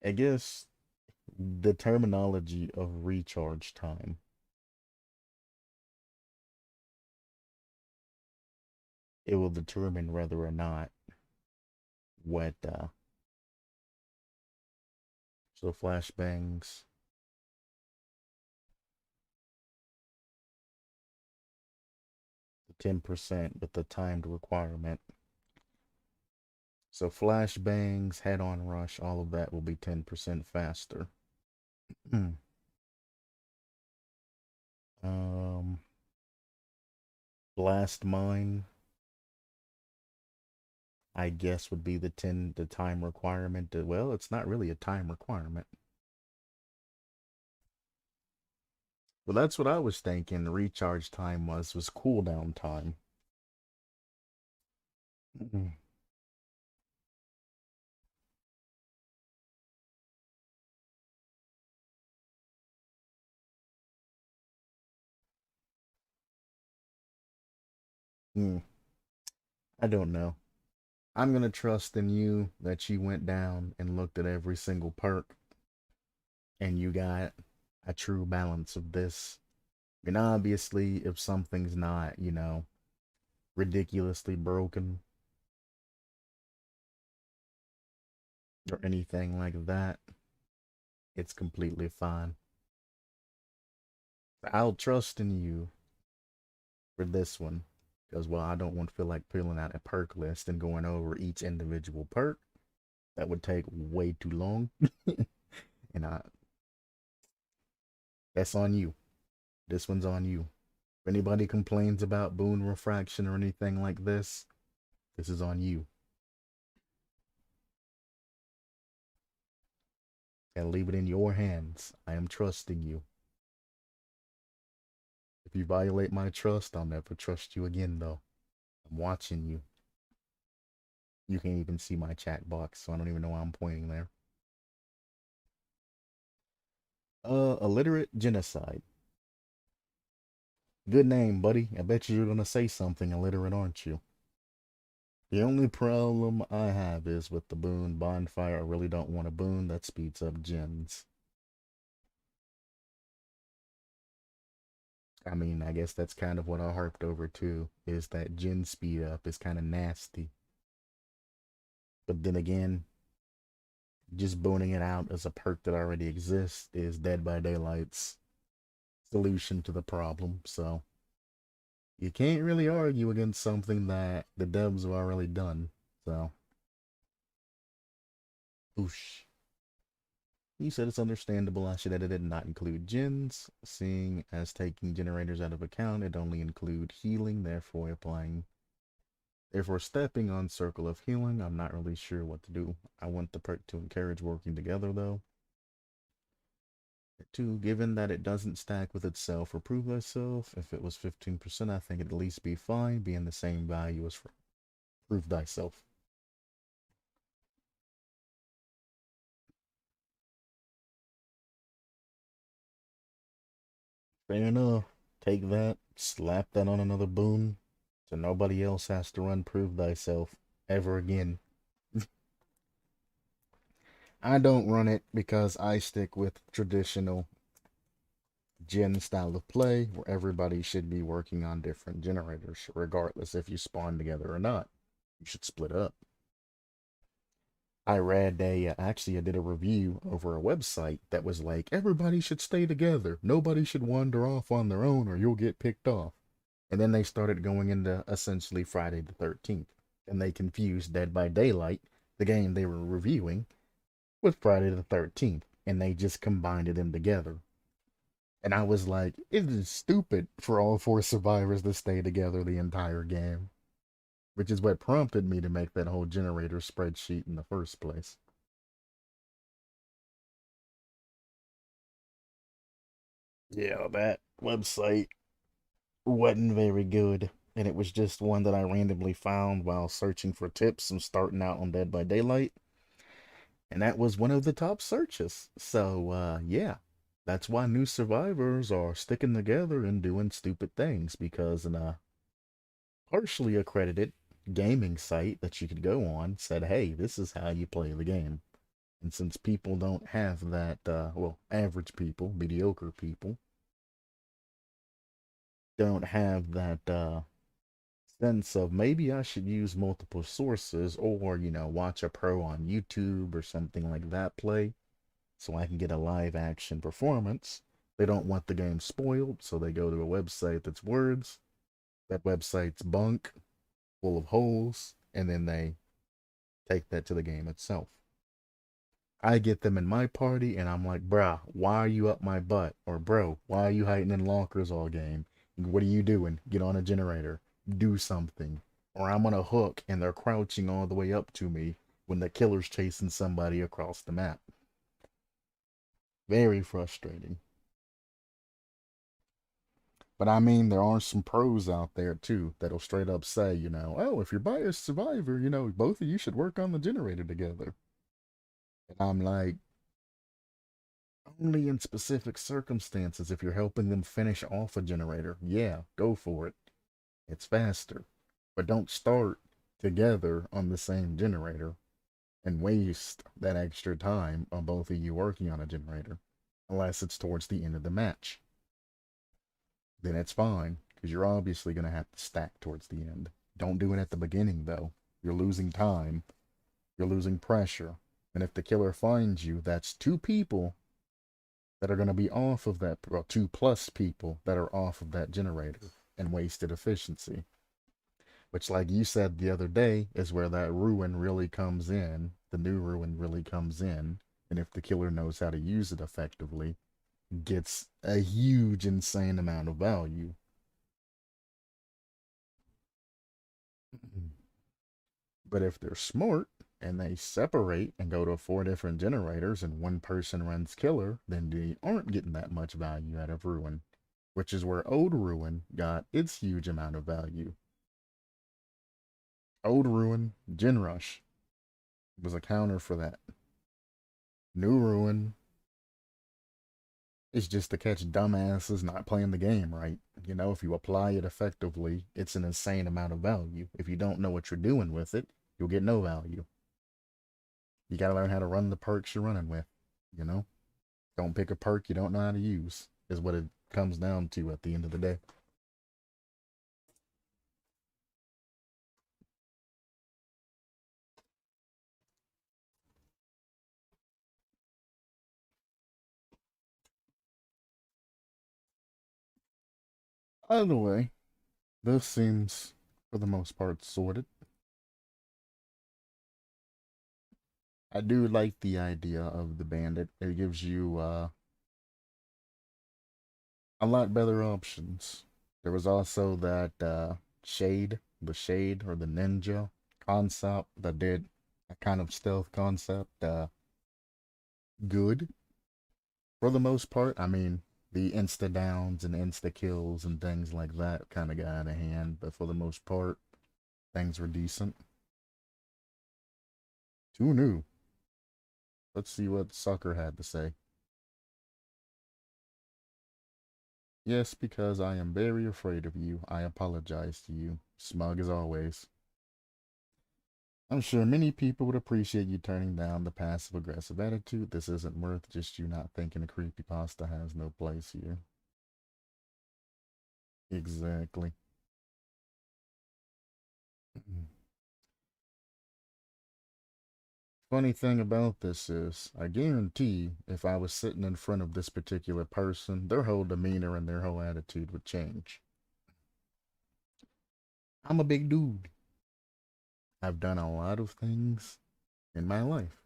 I guess the terminology of recharge time, it will determine whether or not what, so flashbangs, 10% with the timed requirement. So flashbangs, head-on rush, all of that will be 10% faster. um, blast mine, I guess would be the time requirement. Well, it's not really a time requirement. Well, that's what I was thinking. Recharge time was cooldown time. Hmm. I don't know. I'm gonna trust in you that you went down and looked at every single perk and you got a true balance of this. And obviously, if something's not, ridiculously broken or anything like that, it's completely fine. I'll trust in you for this one. Because, well, I don't want to feel like pulling out a perk list and going over each individual perk. That would take way too long. And that's on you. This one's on you. If anybody complains about boon refraction or anything like this is on you. and leave it in your hands. I am trusting you. If you violate my trust, I'll never trust you again, though. I'm watching you. You can't even see my chat box, so I don't even know why I'm pointing there. Illiterate genocide. Good name, buddy. I bet you're gonna say something illiterate, aren't you? The only problem I have is with the boon bonfire. I really don't want a boon that speeds up gens. I mean, I guess that's kind of what I harped over too, is that gen speed up is kind of nasty. But then again, just booning it out as a perk that already exists is Dead by Daylight's solution to the problem. So you can't really argue against something that the devs have already done. So, oosh. He said it's understandable I should edit it and not include gens, seeing as taking generators out of account, it only include healing, therefore stepping on circle of healing. I'm not really sure what to do. I want the perk to encourage working together though. Two, given that it doesn't stack with itself or prove thyself, if it was 15%, I think it'd at least be fine, being the same value as for prove thyself. Fair enough. Take that, slap that on another boon, so nobody else has to run prove thyself ever again. I don't run it because I stick with traditional gen style of play where everybody should be working on different generators, regardless if you spawn together or not. You should split up. I read actually I did a review over a website that was like, everybody should stay together. Nobody should wander off on their own or you'll get picked off. And then they started going into essentially Friday the 13th. And they confused Dead by Daylight, the game they were reviewing, with Friday the 13th. And they just combined them together. And I was like, it is stupid for all four survivors to stay together the entire game. Which is what prompted me to make that whole generator spreadsheet in the first place. Yeah, that website wasn't very good. And it was just one that I randomly found while searching for tips and starting out on Dead by Daylight. And that was one of the top searches. So, yeah, that's why new survivors are sticking together and doing stupid things because in a partially accredited gaming site that you could go on said, hey, this is how you play the game. And since people don't have that, well, average people, mediocre people, don't have that sense of maybe I should use multiple sources or, watch a pro on YouTube or something like that play so I can get a live action performance. They don't want the game spoiled, so they go to a website that's words. That website's bunk, full of holes, and then they take that to the game itself. I get them in my party, and I'm like, bruh, why are you up my butt? Or, bro, why are you hiding in lockers all game? What are you doing? Get on a generator. Do something. Or I'm on a hook, and they're crouching all the way up to me when the killer's chasing somebody across the map. Very frustrating. But I mean, there are some pros out there too that'll straight up say, oh, if you're by a survivor, both of you should work on the generator together. And I'm like, only in specific circumstances, if you're helping them finish off a generator, yeah, go for it. It's faster. But don't start together on the same generator and waste that extra time on both of you working on a generator. Unless it's towards the end of the match. Then it's fine, because you're obviously going to have to stack towards the end. Don't do it at the beginning, though. You're losing time. You're losing pressure. And if the killer finds you, that's two people that are going to be off of that, well, two plus people that are off of that generator and wasted efficiency. Which, like you said the other day, is where that ruin really comes in. The new ruin really comes in. And if the killer knows how to use it effectively, gets a huge, insane amount of value. But if they're smart, and they separate and go to 4 different generators and one person runs killer, then they aren't getting that much value out of ruin, which is where old ruin got its huge amount of value. Old ruin, Gen Rush was a counter for that. New ruin is just to catch dumbasses not playing the game right. You know, if you apply it effectively, it's an insane amount of value. If you don't know what you're doing with it, you'll get no value. You gotta learn how to run the perks you're running with, you know? Don't pick a perk you don't know how to use, is what it comes down to at the end of the day. Either way, this seems, for the most part, sorted. I do like the idea of the bandit. It gives you a lot better options. There was also that the shade or the ninja concept that did a kind of stealth concept good for the most part. I mean, the insta downs and insta kills and things like that kind of got out of hand, but for the most part, things were decent. Who knew? Let's see what Sucker had to say. Yes, because I am very afraid of you. I apologize to you. Smug as always. I'm sure many people would appreciate you turning down the passive aggressive attitude. This isn't worth just you not thinking a creepypasta has no place here. Exactly. Funny thing about this is, I guarantee if I was sitting in front of this particular person, their whole demeanor and their whole attitude would change. I'm a big dude. I've done a lot of things in my life.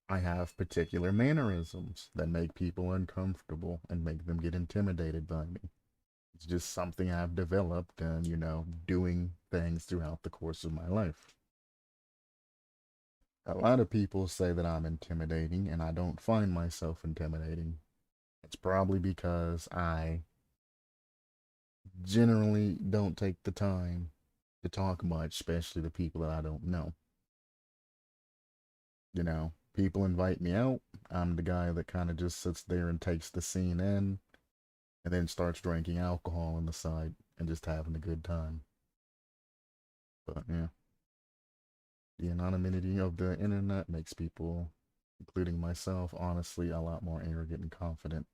I have particular mannerisms that make people uncomfortable and make them get intimidated by me. It's just something I've developed and, doing things throughout the course of my life. A lot of people say that I'm intimidating, and I don't find myself intimidating. It's probably because I generally don't take the time to talk much, especially to people that I don't know. People invite me out. I'm the guy that kind of just sits there and takes the scene in and then starts drinking alcohol on the side and just having a good time. But yeah, the anonymity of the internet makes people, including myself, honestly, a lot more arrogant and confident.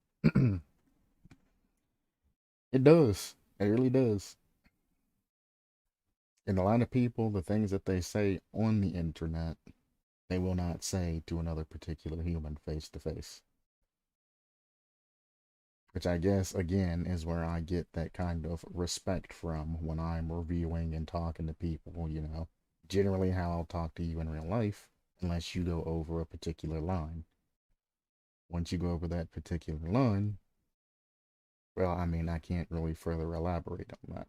It does. It really does. And a lot of people, the things that they say on the internet, they will not say to another particular human face to face. Which I guess, again, is where I get that kind of respect from when I'm reviewing and talking to people. Generally, how I'll talk to you in real life, unless you go over a particular line. Once you go over that particular line, well, I mean, I can't really further elaborate on that.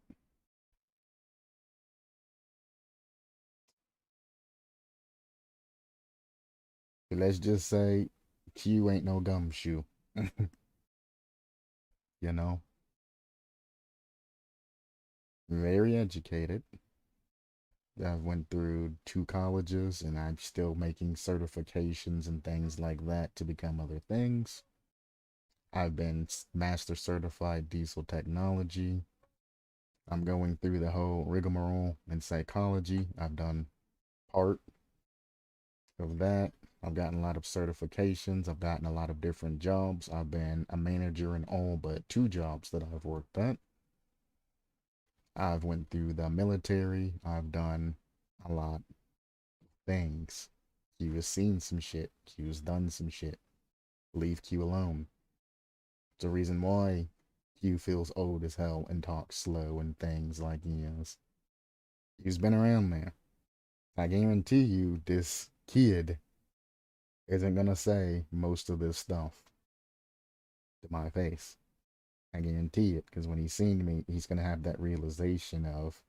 But let's just say Q ain't no gumshoe. you know, very educated. I went through 2 colleges and I'm still making certifications and things like that to become other things. I've been master certified diesel technology. I'm going through the whole rigmarole in psychology. I've done part of that. I've gotten a lot of certifications. I've gotten a lot of different jobs. I've been a manager in all but 2 jobs that I've worked at. I've went through the military. I've done a lot of things. Q has seen some shit. Q has done some shit. Leave Q alone. It's the reason why Q feels old as hell and talks slow and things like he is. Q's been around there. I guarantee you this kid isn't gonna say most of this stuff to my face. I guarantee it, because when he's seen me, he's gonna have that realization of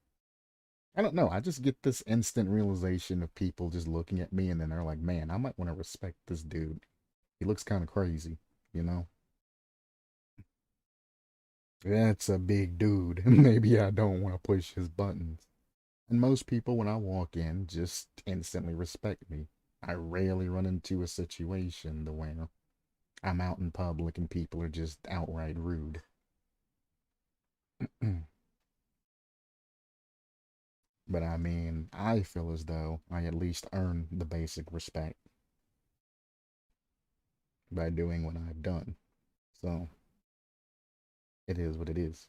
I don't know. I just get this instant realization of people just looking at me and then they're like, man, I might want to respect this dude. He looks kind of crazy, you know? That's a big dude. Maybe I don't want to push his buttons. And most people, when I walk in, just instantly respect me. I rarely run into a situation the where I'm out in public and people are just outright rude. But I mean, I feel as though I at least earn the basic respect by doing what I've done. So it is what it is.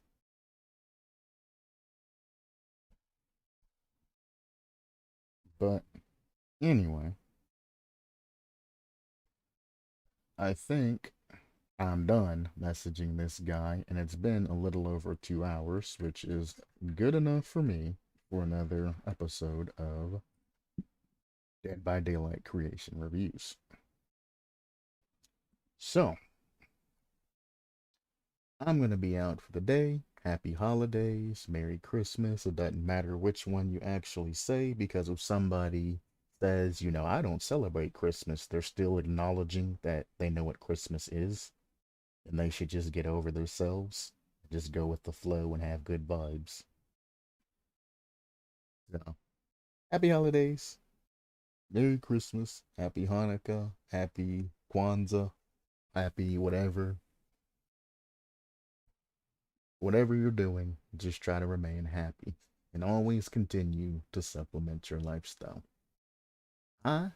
But anyway, I think I'm done messaging this guy, and it's been a little over 2 hours, which is good enough for me for another episode of Dead by Daylight Creation Reviews. So, I'm going to be out for the day. Happy holidays, Merry Christmas. It doesn't matter which one you actually say, because if somebody says, I don't celebrate Christmas, they're still acknowledging that they know what Christmas is, and they should just get over themselves, just go with the flow and have good vibes. So, happy holidays, Merry Christmas, Happy Hanukkah, Happy Kwanzaa, Happy whatever. Whatever you're doing, just try to remain happy and always continue to supplement your lifestyle. I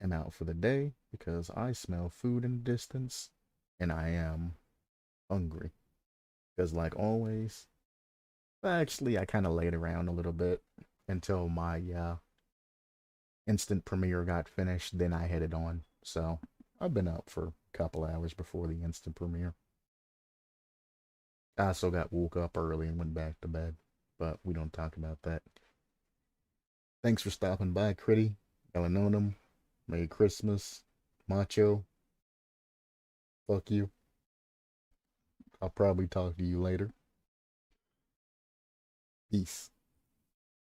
am out for the day because I smell food in the distance and I am hungry. Because, like always, actually, I kind of laid around a little bit until my instant premiere got finished. Then I headed on. So I've been up for a couple hours before the instant premiere. I also got woke up early and went back to bed, but we don't talk about that. Thanks for stopping by, Critty. Galanonim. Merry Christmas. Macho. Fuck you. I'll probably talk to you later. Peace.